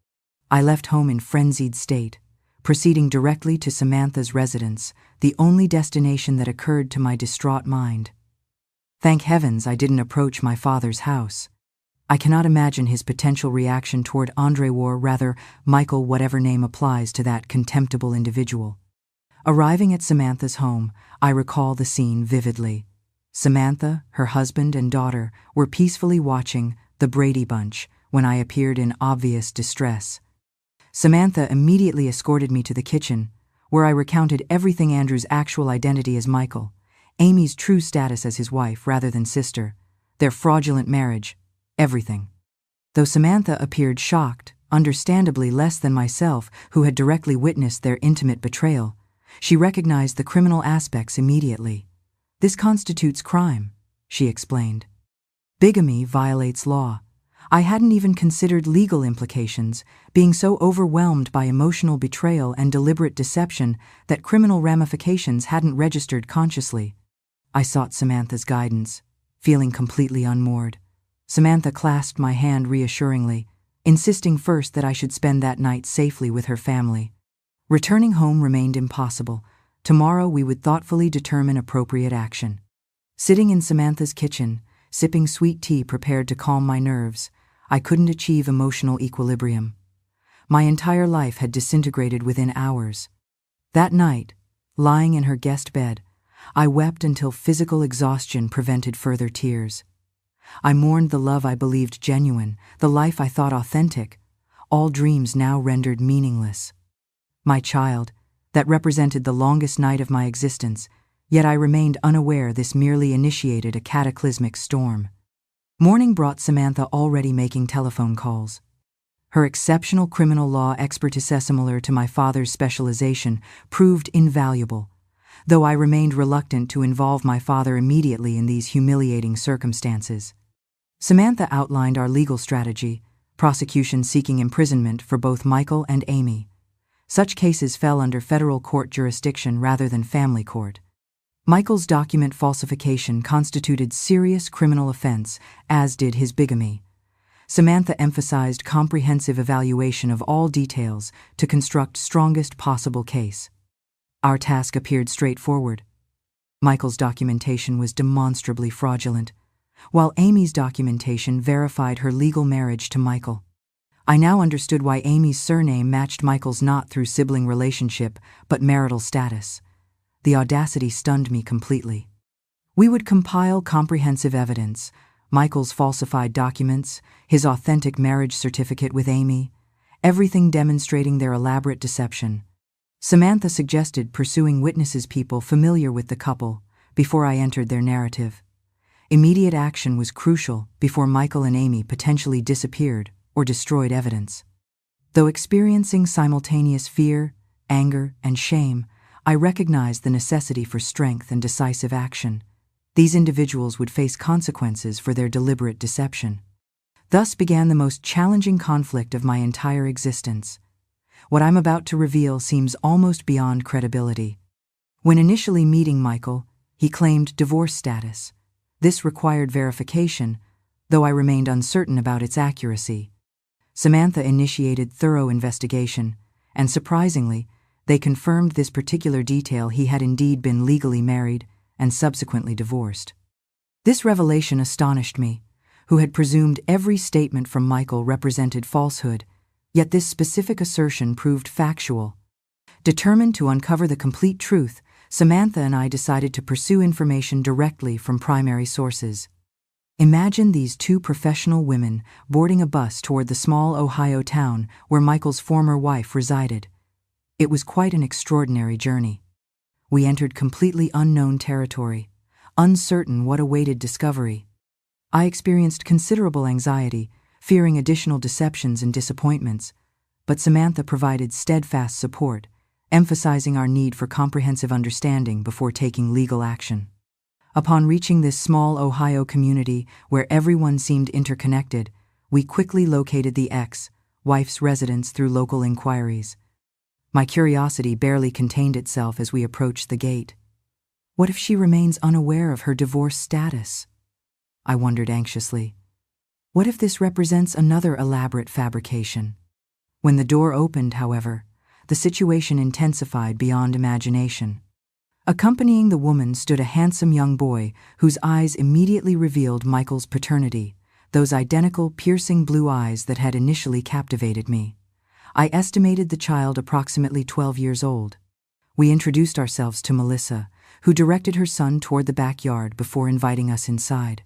I left home in frenzied state, proceeding directly to Samantha's residence, the only destination that occurred to my distraught mind. Thank heavens I didn't approach my father's house. I cannot imagine his potential reaction toward Michael, whatever name applies to that contemptible individual. Arriving at Samantha's home, I recall the scene vividly. Samantha, her husband, and daughter were peacefully watching The Brady Bunch when I appeared in obvious distress. Samantha immediately escorted me to the kitchen, where I recounted everything: Andrew's actual identity as Michael, Amy's true status as his wife rather than sister, their fraudulent marriage, everything. Though Samantha appeared shocked, understandably less than myself, who had directly witnessed their intimate betrayal, she recognized the criminal aspects immediately. This constitutes crime, she explained. Bigamy violates law. I hadn't even considered legal implications, being so overwhelmed by emotional betrayal and deliberate deception that criminal ramifications hadn't registered consciously. I sought Samantha's guidance, feeling completely unmoored. Samantha clasped my hand reassuringly, insisting first that I should spend that night safely with her family. Returning home remained impossible. Tomorrow we would thoughtfully determine appropriate action. Sitting in Samantha's kitchen, sipping sweet tea prepared to calm my nerves, I couldn't achieve emotional equilibrium. My entire life had disintegrated within hours. That night, lying in her guest bed, I wept until physical exhaustion prevented further tears. I mourned the love I believed genuine, the life I thought authentic, all dreams now rendered meaningless. My child, that represented the longest night of my existence, yet I remained unaware this merely initiated a cataclysmic storm. Morning brought Samantha already making telephone calls. Her exceptional criminal law expertise, similar to my father's specialization, proved invaluable, though I remained reluctant to involve my father immediately in these humiliating circumstances. Samantha outlined our legal strategy, prosecution seeking imprisonment for both Michael and Amy. Such cases fell under federal court jurisdiction rather than family court. Michael's document falsification constituted serious criminal offense, as did his bigamy. Samantha emphasized comprehensive evaluation of all details to construct strongest possible case. Our task appeared straightforward. Michael's documentation was demonstrably fraudulent, while Amy's documentation verified her legal marriage to Michael. I now understood why Amy's surname matched Michael's not through sibling relationship, but marital status. The audacity stunned me completely. We would compile comprehensive evidence, Michael's falsified documents, his authentic marriage certificate with Amy, everything demonstrating their elaborate deception. Samantha suggested pursuing witnesses, people familiar with the couple, before I entered their narrative. Immediate action was crucial before Michael and Amy potentially disappeared or destroyed evidence. Though experiencing simultaneous fear, anger, and shame, I recognized the necessity for strength and decisive action. These individuals would face consequences for their deliberate deception. Thus began the most challenging conflict of my entire existence. What I'm about to reveal seems almost beyond credibility. When initially meeting Michael, he claimed divorce status. This required verification, though I remained uncertain about its accuracy. Samantha initiated thorough investigation, and surprisingly, they confirmed this particular detail: he had indeed been legally married and subsequently divorced. This revelation astonished me, who had presumed every statement from Michael represented falsehood, yet this specific assertion proved factual. Determined to uncover the complete truth, Samantha and I decided to pursue information directly from primary sources. Imagine these two professional women boarding a bus toward the small Ohio town where Michael's former wife resided. It was quite an extraordinary journey. We entered completely unknown territory, uncertain what awaited discovery. I experienced considerable anxiety, fearing additional deceptions and disappointments, but Samantha provided steadfast support, emphasizing our need for comprehensive understanding before taking legal action. Upon reaching this small Ohio community where everyone seemed interconnected, we quickly located the ex-wife's residence through local inquiries. My curiosity barely contained itself as we approached the gate. What if she remains unaware of her divorce status? I wondered anxiously. What if this represents another elaborate fabrication? When the door opened, however, the situation intensified beyond imagination. Accompanying the woman stood a handsome young boy whose eyes immediately revealed Michael's paternity, those identical, piercing blue eyes that had initially captivated me. I estimated the child approximately 12 years old. We introduced ourselves to Melissa, who directed her son toward the backyard before inviting us inside.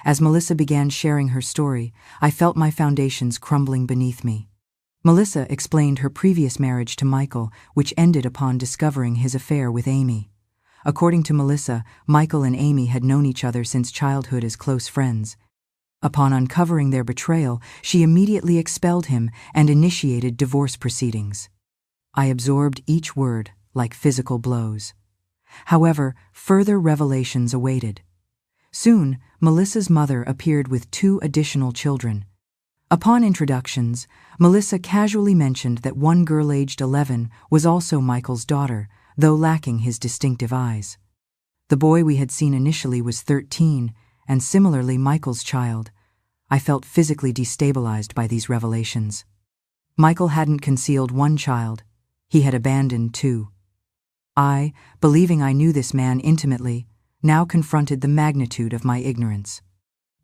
As Melissa began sharing her story, I felt my foundations crumbling beneath me. Melissa explained her previous marriage to Michael, which ended upon discovering his affair with Amy. According to Melissa, Michael and Amy had known each other since childhood as close friends. Upon uncovering their betrayal, she immediately expelled him and initiated divorce proceedings. I absorbed each word like physical blows. However, further revelations awaited. Soon, Melissa's mother appeared with 2 additional children. Upon introductions, Melissa casually mentioned that one girl aged 11 was also Michael's daughter, though lacking his distinctive eyes. The boy we had seen initially was 13, and similarly Michael's child. I felt physically destabilized by these revelations. Michael hadn't concealed one child, he had abandoned 2. I, believing I knew this man intimately, now confronted the magnitude of my ignorance.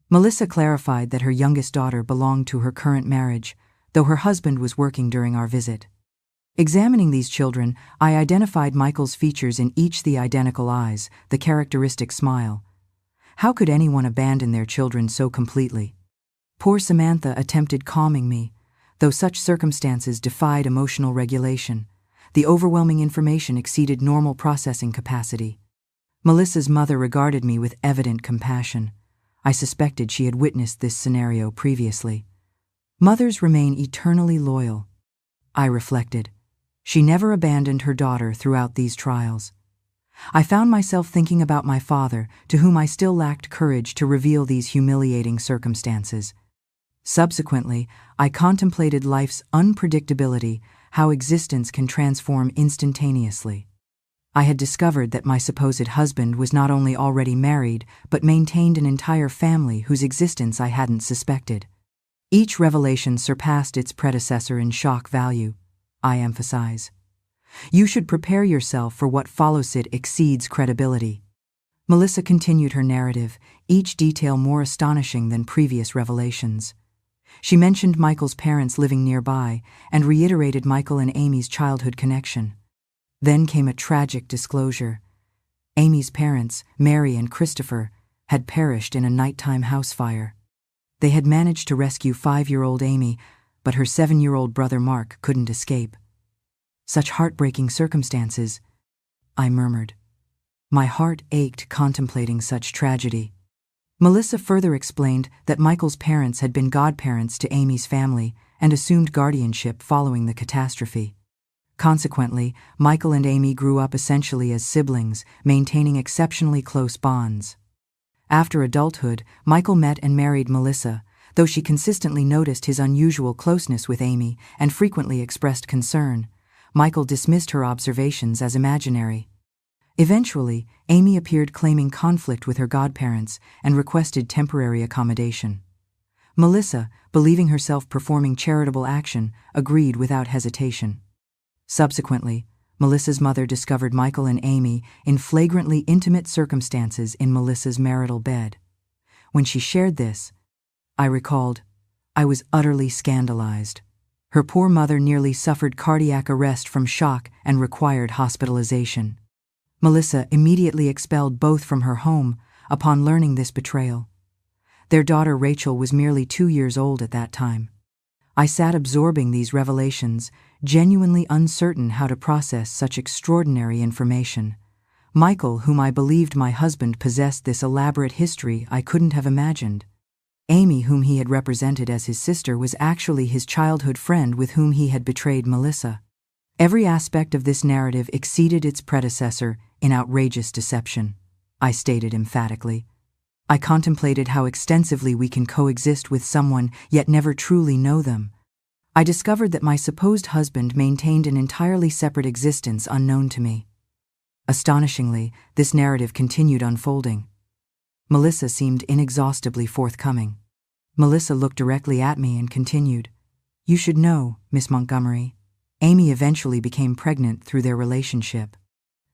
Melissa clarified that her youngest daughter belonged to her current marriage, though her husband was working during our visit. Examining these children, I identified Michael's features in each: the identical eyes, the characteristic smile. How could anyone abandon their children so completely? Poor Samantha attempted calming me, though such circumstances defied emotional regulation. The overwhelming information exceeded normal processing capacity. Melissa's mother regarded me with evident compassion. I suspected she had witnessed this scenario previously. Mothers remain eternally loyal, I reflected. She never abandoned her daughter throughout these trials. I found myself thinking about my father, to whom I still lacked courage to reveal these humiliating circumstances. Subsequently, I contemplated life's unpredictability, how existence can transform instantaneously. I had discovered that my supposed husband was not only already married, but maintained an entire family whose existence I hadn't suspected. Each revelation surpassed its predecessor in shock value, I emphasize. You should prepare yourself for what follows. It exceeds credibility. Melissa continued her narrative, each detail more astonishing than previous revelations. She mentioned Michael's parents living nearby and reiterated Michael and Amy's childhood connection. Then came a tragic disclosure. Amy's parents, Mary and Christopher, had perished in a nighttime house fire. They had managed to rescue 5-year-old Amy, but her 7-year-old brother Mark couldn't escape. Such heartbreaking circumstances, I murmured. My heart ached contemplating such tragedy. Melissa further explained that Michael's parents had been godparents to Amy's family and assumed guardianship following the catastrophe. Consequently, Michael and Amy grew up essentially as siblings, maintaining exceptionally close bonds. After adulthood, Michael met and married Melissa, though she consistently noticed his unusual closeness with Amy and frequently expressed concern. Michael dismissed her observations as imaginary. Eventually, Amy appeared claiming conflict with her godparents and requested temporary accommodation. Melissa, believing herself performing charitable action, agreed without hesitation. Subsequently, Melissa's mother discovered Michael and Amy in flagrantly intimate circumstances in Melissa's marital bed. When she shared this, I recalled, I was utterly scandalized. Her poor mother nearly suffered cardiac arrest from shock and required hospitalization. Melissa immediately expelled both from her home upon learning this betrayal. Their daughter Rachel was merely 2 years old at that time. I sat absorbing these revelations, genuinely uncertain how to process such extraordinary information. Michael, whom I believed my husband, possessed this elaborate history I couldn't have imagined. Amy, whom he had represented as his sister, was actually his childhood friend with whom he had betrayed Melissa. Every aspect of this narrative exceeded its predecessor in outrageous deception, I stated emphatically. I contemplated how extensively we can coexist with someone yet never truly know them. I discovered that my supposed husband maintained an entirely separate existence unknown to me. Astonishingly, this narrative continued unfolding. Melissa seemed inexhaustibly forthcoming. Melissa looked directly at me and continued, You should know, Miss Montgomery, Amy eventually became pregnant through their relationship.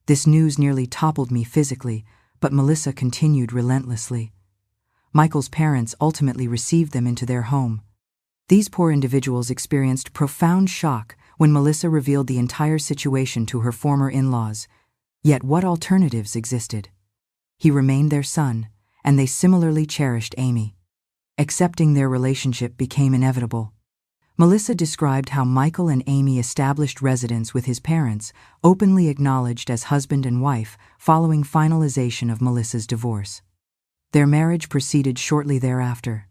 This news nearly toppled me physically, but Melissa continued relentlessly. Michael's parents ultimately received them into their home. These poor individuals experienced profound shock when Melissa revealed the entire situation to her former in-laws. Yet what alternatives existed? He remained their son, and they similarly cherished Amy. Accepting their relationship became inevitable. Melissa described how Michael and Amy established residence with his parents, openly acknowledged as husband and wife, following finalization of Melissa's divorce. Their marriage proceeded shortly thereafter.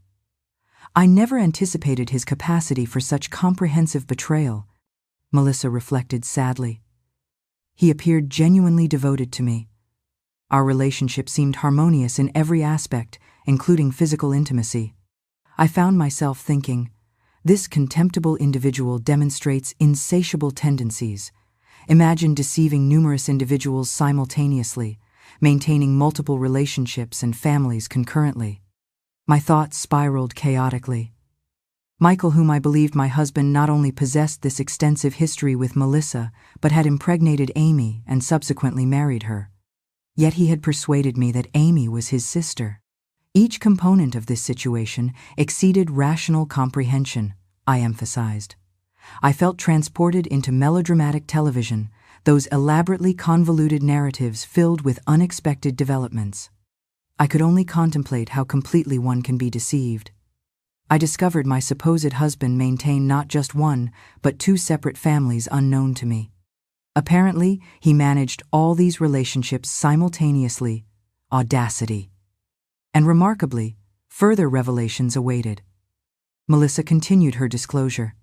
I never anticipated his capacity for such comprehensive betrayal, Melissa reflected sadly. He appeared genuinely devoted to me. Our relationship seemed harmonious in every aspect, including physical intimacy. I found myself thinking, this contemptible individual demonstrates insatiable tendencies. Imagine deceiving numerous individuals simultaneously, maintaining multiple relationships and families concurrently. My thoughts spiraled chaotically. Michael, whom I believed my husband, not only possessed this extensive history with Melissa, but had impregnated Amy and subsequently married her. Yet he had persuaded me that Amy was his sister. Each component of this situation exceeded rational comprehension, I emphasized. I felt transported into melodramatic television, those elaborately convoluted narratives filled with unexpected developments. I could only contemplate how completely one can be deceived. I discovered my supposed husband maintained not just one, but two separate families unknown to me. Apparently, he managed all these relationships simultaneously. Audacity. And remarkably, further revelations awaited. Melissa continued her disclosure.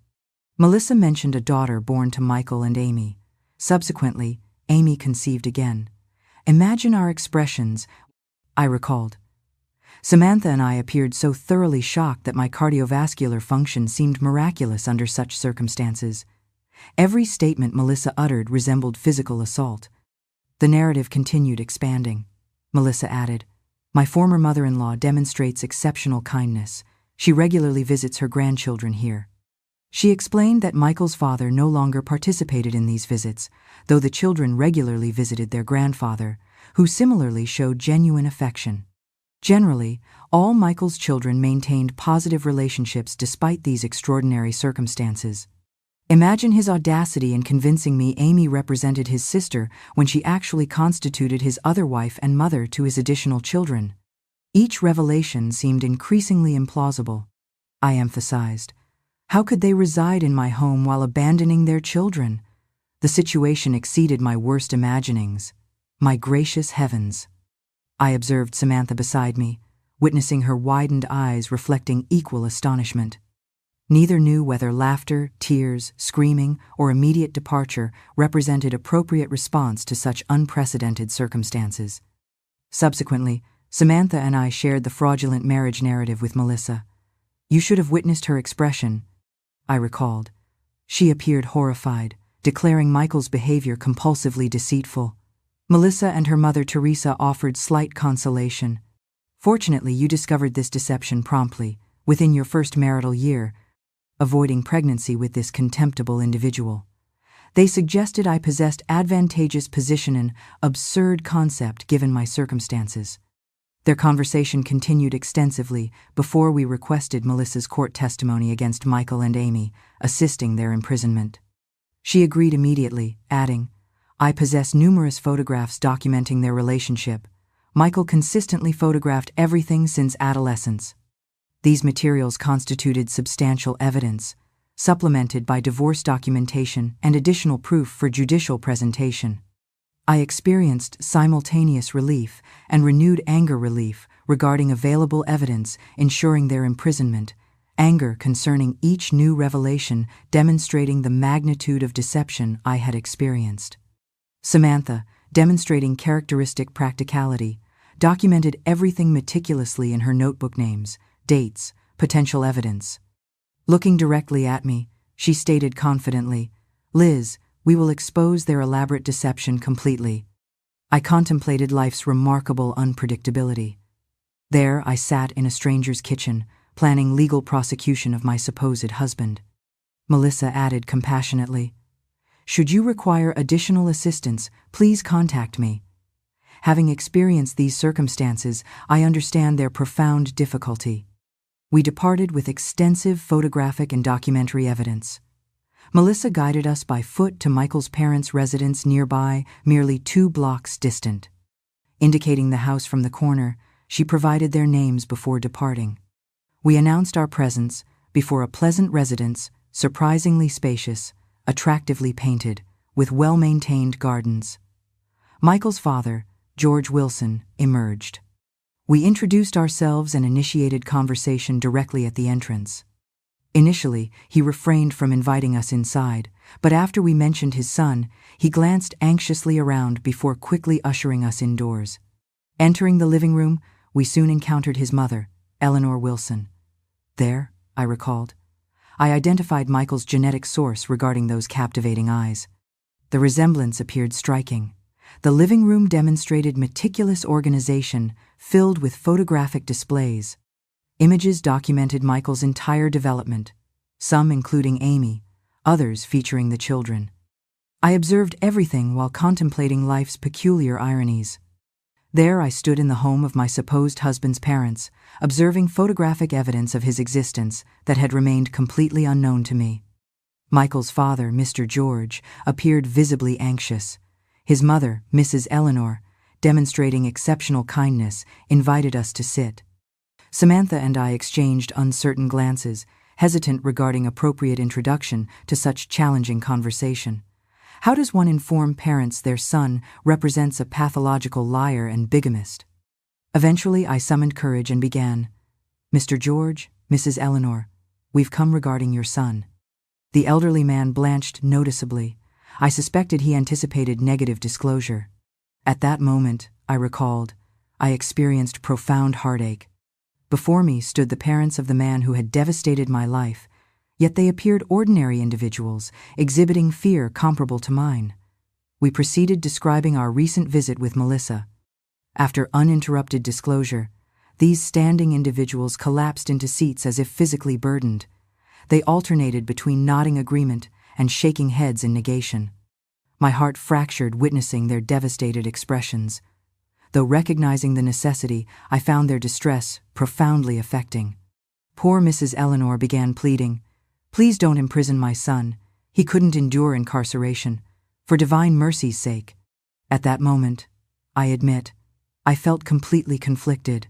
Melissa mentioned a daughter born to Michael and Amy. Subsequently, Amy conceived again. Imagine our expressions, I recalled. Samantha and I appeared so thoroughly shocked that my cardiovascular function seemed miraculous under such circumstances. Every statement Melissa uttered resembled physical assault. The narrative continued expanding. Melissa added, "My former mother-in-law demonstrates exceptional kindness. She regularly visits her grandchildren here." She explained that Michael's father no longer participated in these visits, though the children regularly visited their grandfather, who similarly showed genuine affection. Generally, all Michael's children maintained positive relationships despite these extraordinary circumstances. Imagine his audacity in convincing me Amy represented his sister when she actually constituted his other wife and mother to his additional children. Each revelation seemed increasingly implausible. I emphasized, how could they reside in my home while abandoning their children? The situation exceeded my worst imaginings. My gracious heavens. I observed Samantha beside me, witnessing her widened eyes reflecting equal astonishment. Neither knew whether laughter, tears, screaming, or immediate departure represented appropriate response to such unprecedented circumstances. Subsequently, Samantha and I shared the fraudulent marriage narrative with Melissa. "You should have witnessed her expression," I recalled. She appeared horrified, declaring Michael's behavior compulsively deceitful. Melissa and her mother Teresa offered slight consolation. "Fortunately, you discovered this deception promptly, within your first marital year, avoiding pregnancy with this contemptible individual." They suggested I possessed advantageous position, an absurd concept given my circumstances. Their conversation continued extensively before we requested Melissa's court testimony against Michael and Amy, assisting their imprisonment. She agreed immediately, adding, "I possess numerous photographs documenting their relationship. Michael consistently photographed everything since adolescence." These materials constituted substantial evidence, supplemented by divorce documentation and additional proof for judicial presentation. I experienced simultaneous relief and renewed anger relief regarding available evidence ensuring their imprisonment, anger concerning each new revelation demonstrating the magnitude of deception I had experienced. Samantha, demonstrating characteristic practicality, documented everything meticulously in her notebook: names, dates, potential evidence. Looking directly at me, she stated confidently, "Liz, we will expose their elaborate deception completely." I contemplated life's remarkable unpredictability. There I sat in a stranger's kitchen, planning legal prosecution of my supposed husband. Melissa added compassionately, "Should you require additional assistance, please contact me." Having experienced these circumstances, I understand their profound difficulty. We departed with extensive photographic and documentary evidence. Melissa guided us by foot to Michael's parents' residence nearby, merely 2 blocks distant. Indicating the house from the corner, she provided their names before departing. We announced our presence before a pleasant residence, surprisingly spacious, attractively painted, with well-maintained gardens. Michael's father, George Wilson, emerged. We introduced ourselves and initiated conversation directly at the entrance. Initially, he refrained from inviting us inside, but after we mentioned his son, he glanced anxiously around before quickly ushering us indoors. Entering the living room, we soon encountered his mother, Eleanor Wilson. There, I recalled. I identified Michael's genetic source regarding those captivating eyes. The resemblance appeared striking. The living room demonstrated meticulous organization, filled with photographic displays. Images documented Michael's entire development, some including Amy, others featuring the children. I observed everything while contemplating life's peculiar ironies. There I stood in the home of my supposed husband's parents, observing photographic evidence of his existence that had remained completely unknown to me. Michael's father, Mr. George, appeared visibly anxious. His mother, Mrs. Eleanor, demonstrating exceptional kindness, invited us to sit. Samantha and I exchanged uncertain glances, hesitant regarding appropriate introduction to such challenging conversation. How does one inform parents their son represents a pathological liar and bigamist? Eventually, I summoned courage and began. "Mr. George, Mrs. Eleanor, we've come regarding your son." The elderly man blanched noticeably. I suspected he anticipated negative disclosure. At that moment, I recalled, I experienced profound heartache. Before me stood the parents of the man who had devastated my life, yet they appeared ordinary individuals, exhibiting fear comparable to mine. We proceeded describing our recent visit with Melissa. After uninterrupted disclosure, these standing individuals collapsed into seats as if physically burdened. They alternated between nodding agreement and shaking heads in negation. My heart fractured witnessing their devastated expressions. Though recognizing the necessity, I found their distress profoundly affecting. Poor Mrs. Eleanor began pleading, "Please don't imprison my son. He couldn't endure incarceration. For divine mercy's sake." At that moment, I admit, I felt completely conflicted.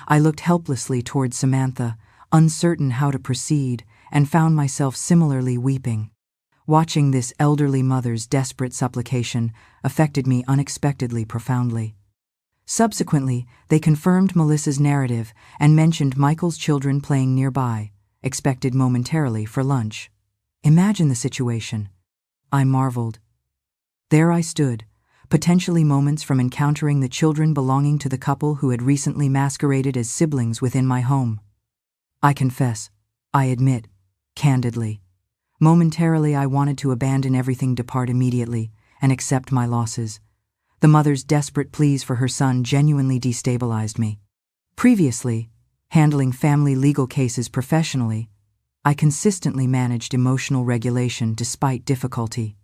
I looked helplessly toward Samantha, uncertain how to proceed, and found myself similarly weeping. Watching this elderly mother's desperate supplication affected me unexpectedly profoundly. Subsequently, they confirmed Melissa's narrative and mentioned Michael's children playing nearby, expected momentarily for lunch. Imagine the situation. I marveled. There I stood, potentially moments from encountering the children belonging to the couple who had recently masqueraded as siblings within my home. I confess, I admit, candidly. Momentarily I wanted to abandon everything, depart immediately, and accept my losses. The mother's desperate pleas for her son genuinely destabilized me. Previously, handling family legal cases professionally, I consistently managed emotional regulation despite difficulty.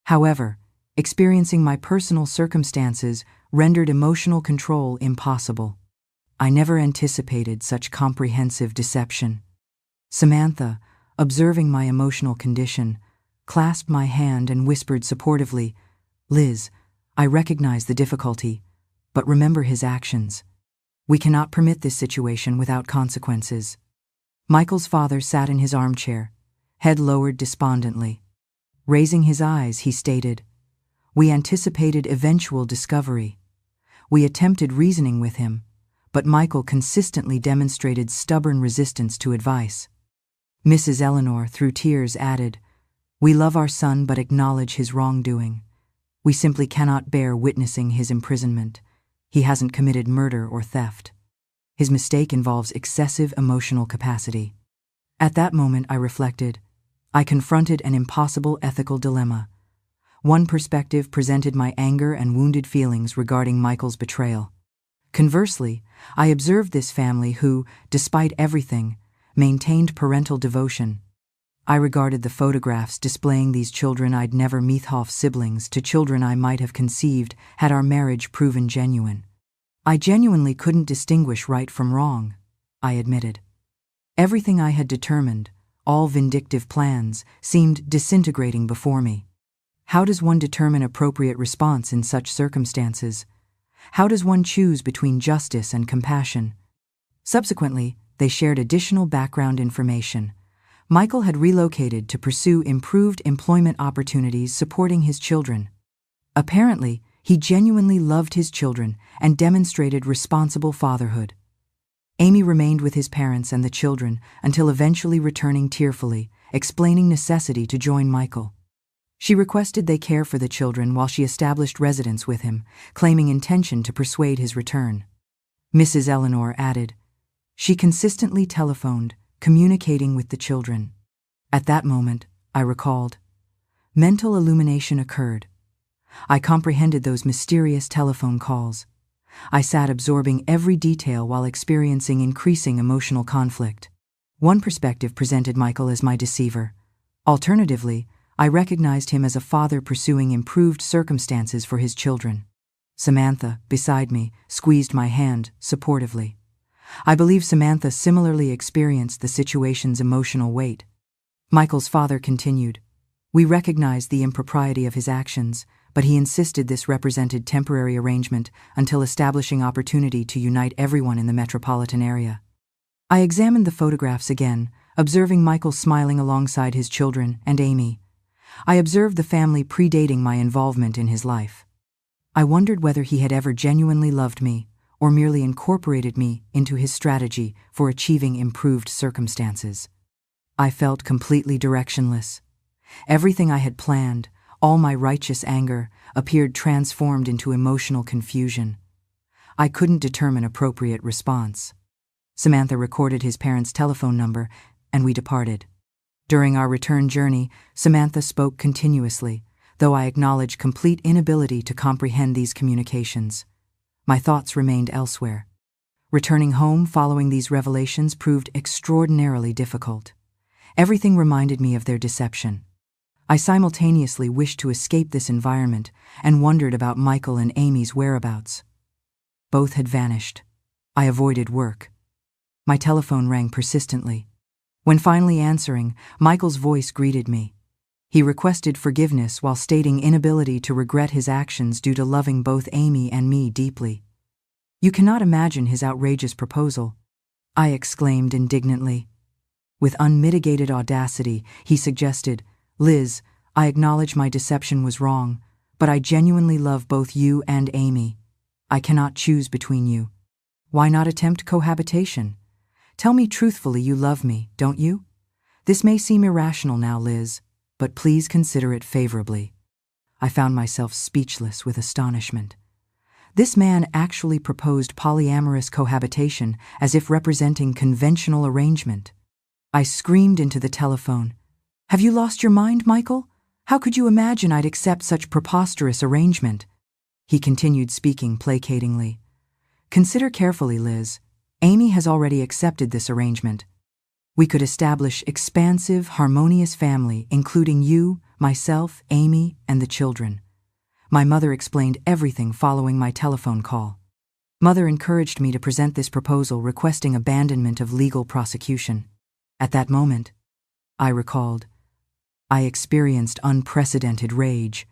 However, experiencing my personal circumstances rendered emotional control impossible. I never anticipated such comprehensive deception. Samantha, observing my emotional condition, clasped my hand and whispered supportively, "Liz, I recognize the difficulty, but remember his actions. We cannot permit this situation without consequences." Michael's father sat in his armchair, head lowered despondently. Raising his eyes, he stated, "We anticipated eventual discovery. We attempted reasoning with him, but Michael consistently demonstrated stubborn resistance to advice." Mrs. Eleanor, through tears, added, "We love our son but acknowledge his wrongdoing. We simply cannot bear witnessing his imprisonment. He hasn't committed murder or theft. His mistake involves excessive emotional capacity." At that moment, I reflected. I confronted an impossible ethical dilemma. One perspective presented my anger and wounded feelings regarding Michael's betrayal. Conversely, I observed this family who, despite everything, maintained parental devotion. I regarded the photographs displaying these children I'd never Meathoff siblings to children I might have conceived had our marriage proven genuine. I genuinely couldn't distinguish right from wrong, I admitted. Everything I had determined, all vindictive plans, seemed disintegrating before me. How does one determine appropriate response in such circumstances? How does one choose between justice and compassion? Subsequently, they shared additional background information. Michael had relocated to pursue improved employment opportunities supporting his children. Apparently, he genuinely loved his children and demonstrated responsible fatherhood. Amy remained with his parents and the children until eventually returning tearfully, explaining necessity to join Michael. She requested they care for the children while she established residence with him, claiming intention to persuade his return. Mrs. Eleanor added, "She consistently telephoned, communicating with the children." At that moment, I recalled. Mental illumination occurred. I comprehended those mysterious telephone calls. I sat absorbing every detail while experiencing increasing emotional conflict. One perspective presented Michael as my deceiver. Alternatively, I recognized him as a father pursuing improved circumstances for his children. Samantha, beside me, squeezed my hand supportively. I believe Samantha similarly experienced the situation's emotional weight. Michael's father continued, "We recognize the impropriety of his actions, but he insisted this represented temporary arrangement until establishing opportunity to unite everyone in the metropolitan area. I examined the photographs again, observing Michael smiling alongside his children and Amy. I observed the family predating my involvement in his life. I wondered whether he had ever genuinely loved me, or merely incorporated me into his strategy for achieving improved circumstances. I felt completely directionless. Everything I had planned, all my righteous anger, appeared transformed into emotional confusion. I couldn't determine appropriate response. Samantha recorded his parents' telephone number, and we departed. During our return journey, Samantha spoke continuously, though I acknowledged complete inability to comprehend these communications. My thoughts remained elsewhere. Returning home following these revelations proved extraordinarily difficult. Everything reminded me of their deception. I simultaneously wished to escape this environment and wondered about Michael and Amy's whereabouts. Both had vanished. I avoided work. My telephone rang persistently. When finally answering, Michael's voice greeted me. He requested forgiveness while stating inability to regret his actions due to loving both Amy and me deeply. "You cannot imagine his outrageous proposal," I exclaimed indignantly. With unmitigated audacity, he suggested, "Liz, I acknowledge my deception was wrong, but I genuinely love both you and Amy. I cannot choose between you. Why not attempt cohabitation? Tell me truthfully you love me, don't you? This may seem irrational now, Liz, but please consider it favorably." I found myself speechless with astonishment. This man actually proposed polyamorous cohabitation as if representing conventional arrangement. I screamed into the telephone, "Have you lost your mind, Michael? How could you imagine I'd accept such preposterous arrangement?" He continued speaking placatingly. "Consider carefully, Liz. Amy has already accepted this arrangement. We could establish expansive, harmonious family, including you, myself, Amy, and the children." My mother explained everything following my telephone call. Mother encouraged me to present this proposal requesting abandonment of legal prosecution. At that moment, I recalled, I experienced unprecedented rage.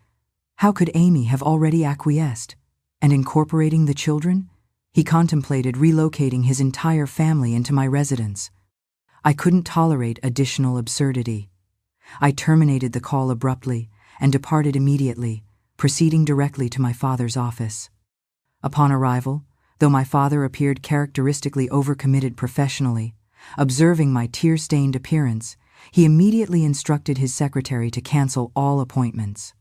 How could Amy have already acquiesced? And incorporating the children? He contemplated relocating his entire family into my residence. I couldn't tolerate additional absurdity. I terminated the call abruptly and departed immediately, proceeding directly to my father's office. Upon arrival, though my father appeared characteristically overcommitted professionally, observing my tear-stained appearance, he immediately instructed his secretary to cancel all appointments.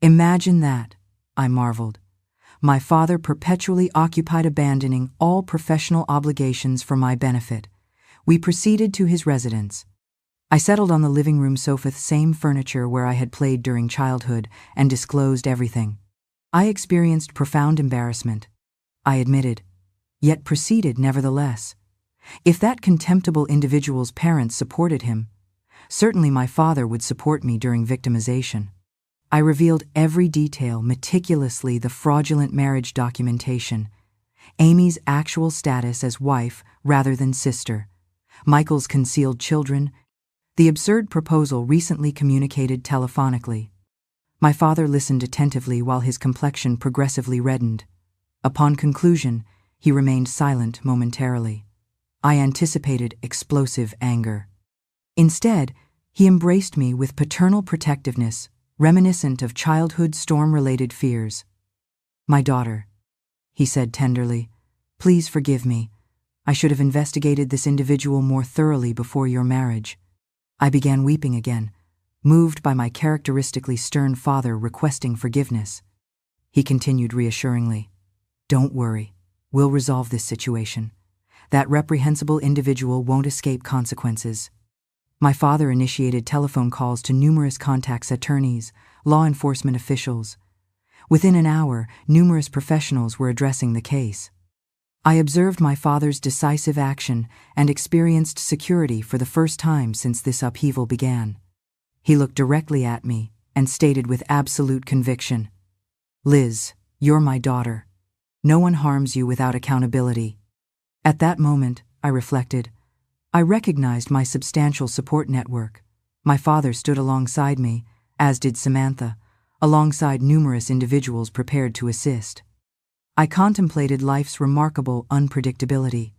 Imagine that, I marveled. My father perpetually occupied abandoning all professional obligations for my benefit. We proceeded to his residence. I settled on the living room sofa, same furniture where I had played during childhood, and disclosed everything. I experienced profound embarrassment, I admitted, yet proceeded nevertheless. If that contemptible individual's parents supported him, certainly my father would support me during victimization. I revealed every detail meticulously: the fraudulent marriage documentation, Amy's actual status as wife rather than sister, Michael's concealed children, the absurd proposal recently communicated telephonically. My father listened attentively while his complexion progressively reddened. Upon conclusion, he remained silent momentarily. I anticipated explosive anger. Instead, he embraced me with paternal protectiveness, reminiscent of childhood storm-related fears. "My daughter," he said tenderly, "please forgive me. I should have investigated this individual more thoroughly before your marriage." I began weeping again, moved by my characteristically stern father requesting forgiveness. He continued reassuringly, "Don't worry, we'll resolve this situation. That reprehensible individual won't escape consequences." My father initiated telephone calls to numerous contacts: attorneys, law enforcement officials. Within an hour, numerous professionals were addressing the case. I observed my father's decisive action and experienced security for the first time since this upheaval began. He looked directly at me and stated with absolute conviction, "Liz, you're my daughter. No one harms you without accountability." At that moment, I reflected, I recognized my substantial support network. My father stood alongside me, as did Samantha, alongside numerous individuals prepared to assist. I contemplated life's remarkable unpredictability.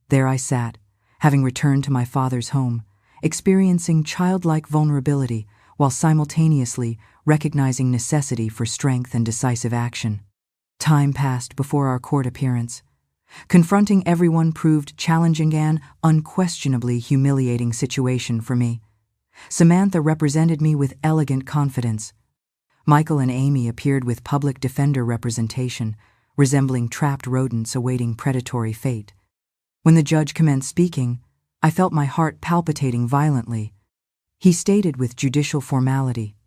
There I sat, having returned to my father's home, experiencing childlike vulnerability while simultaneously recognizing necessity for strength and decisive action. Time passed before our court appearance. Confronting everyone proved challenging and unquestionably humiliating situation for me. Samantha represented me with elegant confidence. Michael and Amy appeared with public defender representation, resembling trapped rodents awaiting predatory fate. When the judge commenced speaking, I felt my heart palpitating violently. He stated with judicial formality,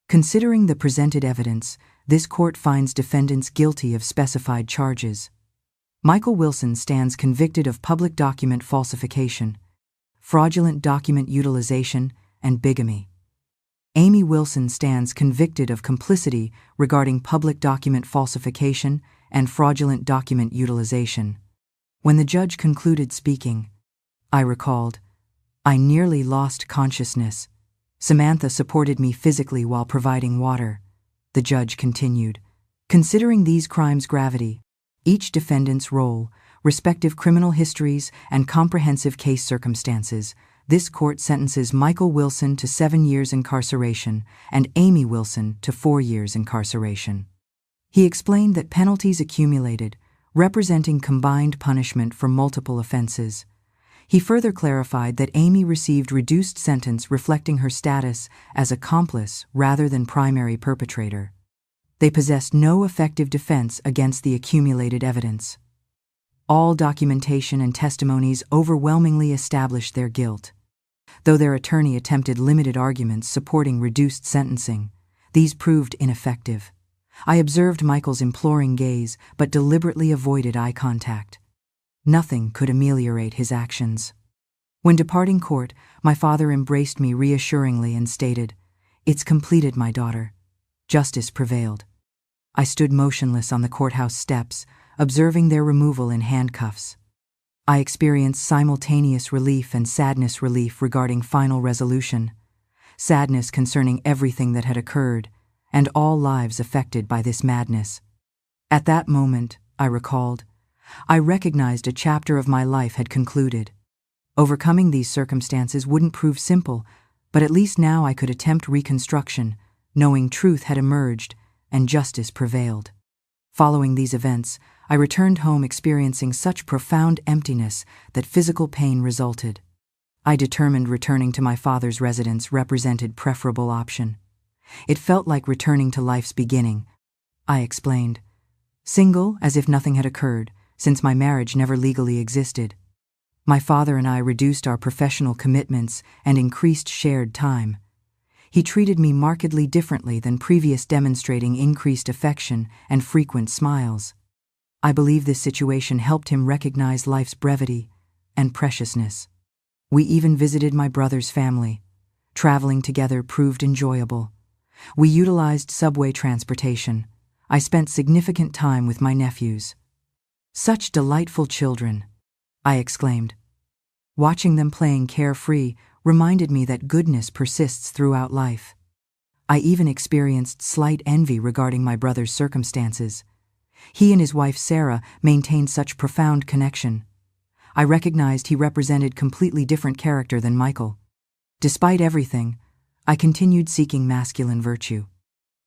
"Considering the presented evidence, this court finds defendants guilty of specified charges. Michael Wilson stands convicted of public document falsification, fraudulent document utilization, and bigamy. Amy Wilson stands convicted of complicity regarding public document falsification and fraudulent document utilization." When the judge concluded speaking, I recalled, I nearly lost consciousness. Samantha supported me physically while providing water. The judge continued, "Considering these crimes' gravity, each defendant's role, respective criminal histories, and comprehensive case circumstances, this court sentences Michael Wilson to 7 years incarceration and Amy Wilson to 4 years incarceration." He explained that penalties accumulated, representing combined punishment for multiple offenses. He further clarified that Amy received reduced sentence reflecting her status as accomplice rather than primary perpetrator. They possessed no effective defense against the accumulated evidence. All documentation and testimonies overwhelmingly established their guilt. Though their attorney attempted limited arguments supporting reduced sentencing, these proved ineffective. I observed Michael's imploring gaze but deliberately avoided eye contact. Nothing could ameliorate his actions. When departing court, my father embraced me reassuringly and stated, "It's completed, my daughter. Justice prevailed." I stood motionless on the courthouse steps, observing their removal in handcuffs. I experienced simultaneous relief and sadness relief regarding final resolution, sadness concerning everything that had occurred, and all lives affected by this madness. At that moment, I recalled, I recognized a chapter of my life had concluded. Overcoming these circumstances wouldn't prove simple, but at least now I could attempt reconstruction, knowing truth had emerged and justice prevailed. Following these events, I returned home experiencing such profound emptiness that physical pain resulted. I determined returning to my father's residence represented preferable option. It felt like returning to life's beginning, I explained. Single, as if nothing had occurred, since my marriage never legally existed. My father and I reduced our professional commitments and increased shared time. He treated me markedly differently than previous, demonstrating increased affection and frequent smiles. I believe this situation helped him recognize life's brevity and preciousness. We even visited my brother's family. Traveling together proved enjoyable. We utilized subway transportation. I spent significant time with my nephews. "Such delightful children," I exclaimed. Watching them playing carefree reminded me that goodness persists throughout life. I even experienced slight envy regarding my brother's circumstances. He and his wife Sarah maintained such profound connection. I recognized he represented completely different character than Michael. Despite everything, I continued seeking masculine virtue.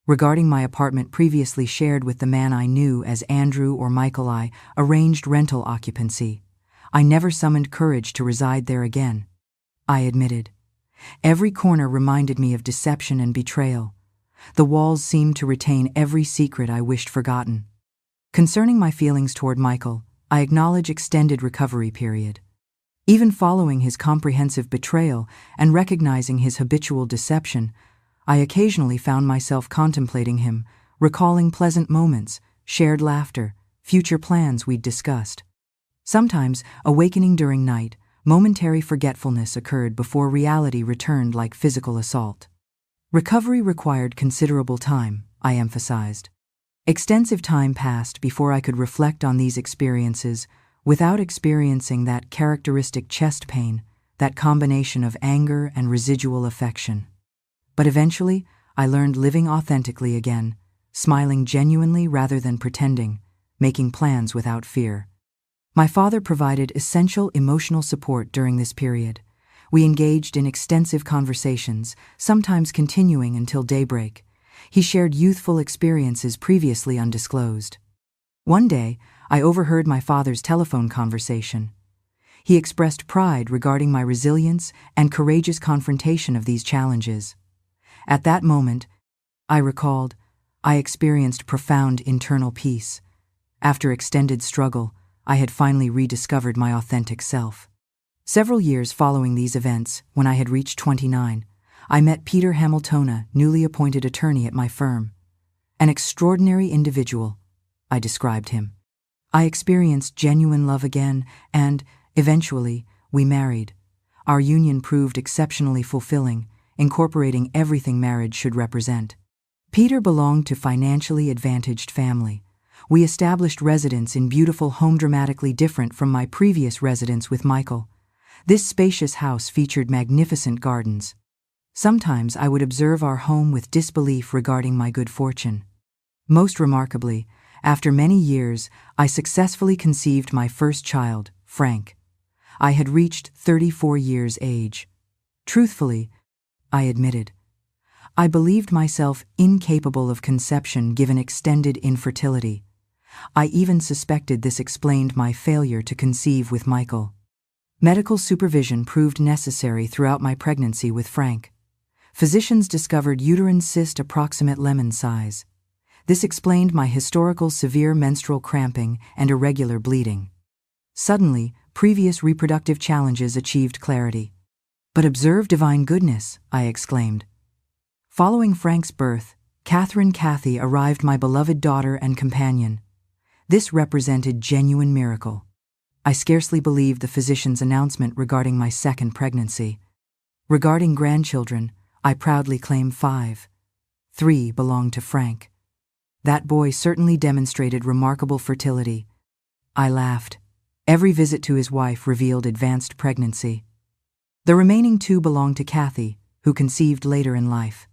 Regarding my apartment previously shared with the man I knew as Andrew or Michael, I arranged rental occupancy. I never summoned courage to reside there again. I admitted. Every corner reminded me of deception and betrayal. The walls seemed to retain every secret I wished forgotten. Concerning my feelings toward Michael, I acknowledge extended recovery period. Even following his comprehensive betrayal and recognizing his habitual deception, I occasionally found myself contemplating him, recalling pleasant moments, shared laughter, future plans we'd discussed. Sometimes, awakening during night, momentary forgetfulness occurred before reality returned like physical assault. Recovery required considerable time, I emphasized. Extensive time passed before I could reflect on these experiences without experiencing that characteristic chest pain, that combination of anger and residual affection. But eventually, I learned living authentically again, smiling genuinely rather than pretending, making plans without fear. My father provided essential emotional support during this period. We engaged in extensive conversations, sometimes continuing until daybreak. He shared youthful experiences previously undisclosed. One day, I overheard my father's telephone conversation. He expressed pride regarding my resilience and courageous confrontation of these challenges. At that moment, I recalled, I experienced profound internal peace. After extended struggle, I had finally rediscovered my authentic self. Several years following these events, when I had reached 29, I met Peter Hamiltona, newly appointed attorney at my firm. An extraordinary individual, I described him. I experienced genuine love again, and, eventually, we married. Our union proved exceptionally fulfilling, incorporating everything marriage should represent. Peter belonged to financially advantaged family. We established residence in beautiful home dramatically different from my previous residence with Michael. This spacious house featured magnificent gardens. Sometimes I would observe our home with disbelief regarding my good fortune. Most remarkably, after many years, I successfully conceived my first child, Frank. I had reached 34 years age. Truthfully, I admitted, I believed myself incapable of conception given extended infertility. I even suspected this explained my failure to conceive with Michael. Medical supervision proved necessary throughout my pregnancy with Frank. Physicians discovered uterine cyst approximate lemon size. This explained my historical severe menstrual cramping and irregular bleeding. Suddenly, previous reproductive challenges achieved clarity. But observe divine goodness, I exclaimed. Following Frank's birth, Kathy arrived, my beloved daughter and companion. This represented genuine miracle. I scarcely believed the physician's announcement regarding my second pregnancy. Regarding grandchildren, I proudly claim 5. 3 belonged to Frank. That boy certainly demonstrated remarkable fertility. I laughed. Every visit to his wife revealed advanced pregnancy. The remaining 2 belonged to Kathy, who conceived later in life.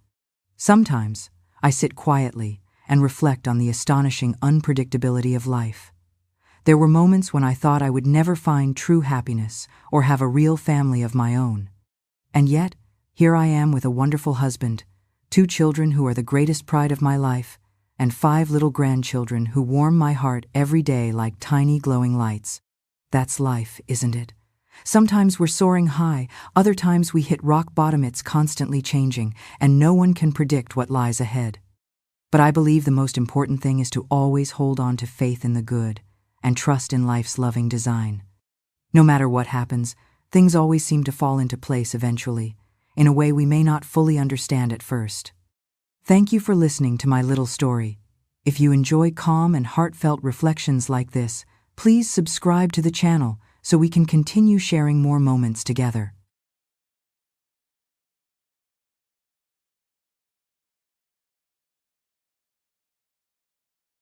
Sometimes, I sit quietly and reflect on the astonishing unpredictability of life. There were moments when I thought I would never find true happiness or have a real family of my own. And yet, here I am with a wonderful husband, 2 children who are the greatest pride of my life, and 5 little grandchildren who warm my heart every day like tiny glowing lights. That's life, isn't it? Sometimes we're soaring high, other times we hit rock bottom. It's constantly changing, and no one can predict what lies ahead. But I believe the most important thing is to always hold on to faith in the good and trust in life's loving design. No matter what happens, things always seem to fall into place eventually, in a way we may not fully understand at first. Thank you for listening to my little story. If you enjoy calm and heartfelt reflections like this, please subscribe to the channel so we can continue sharing more moments together.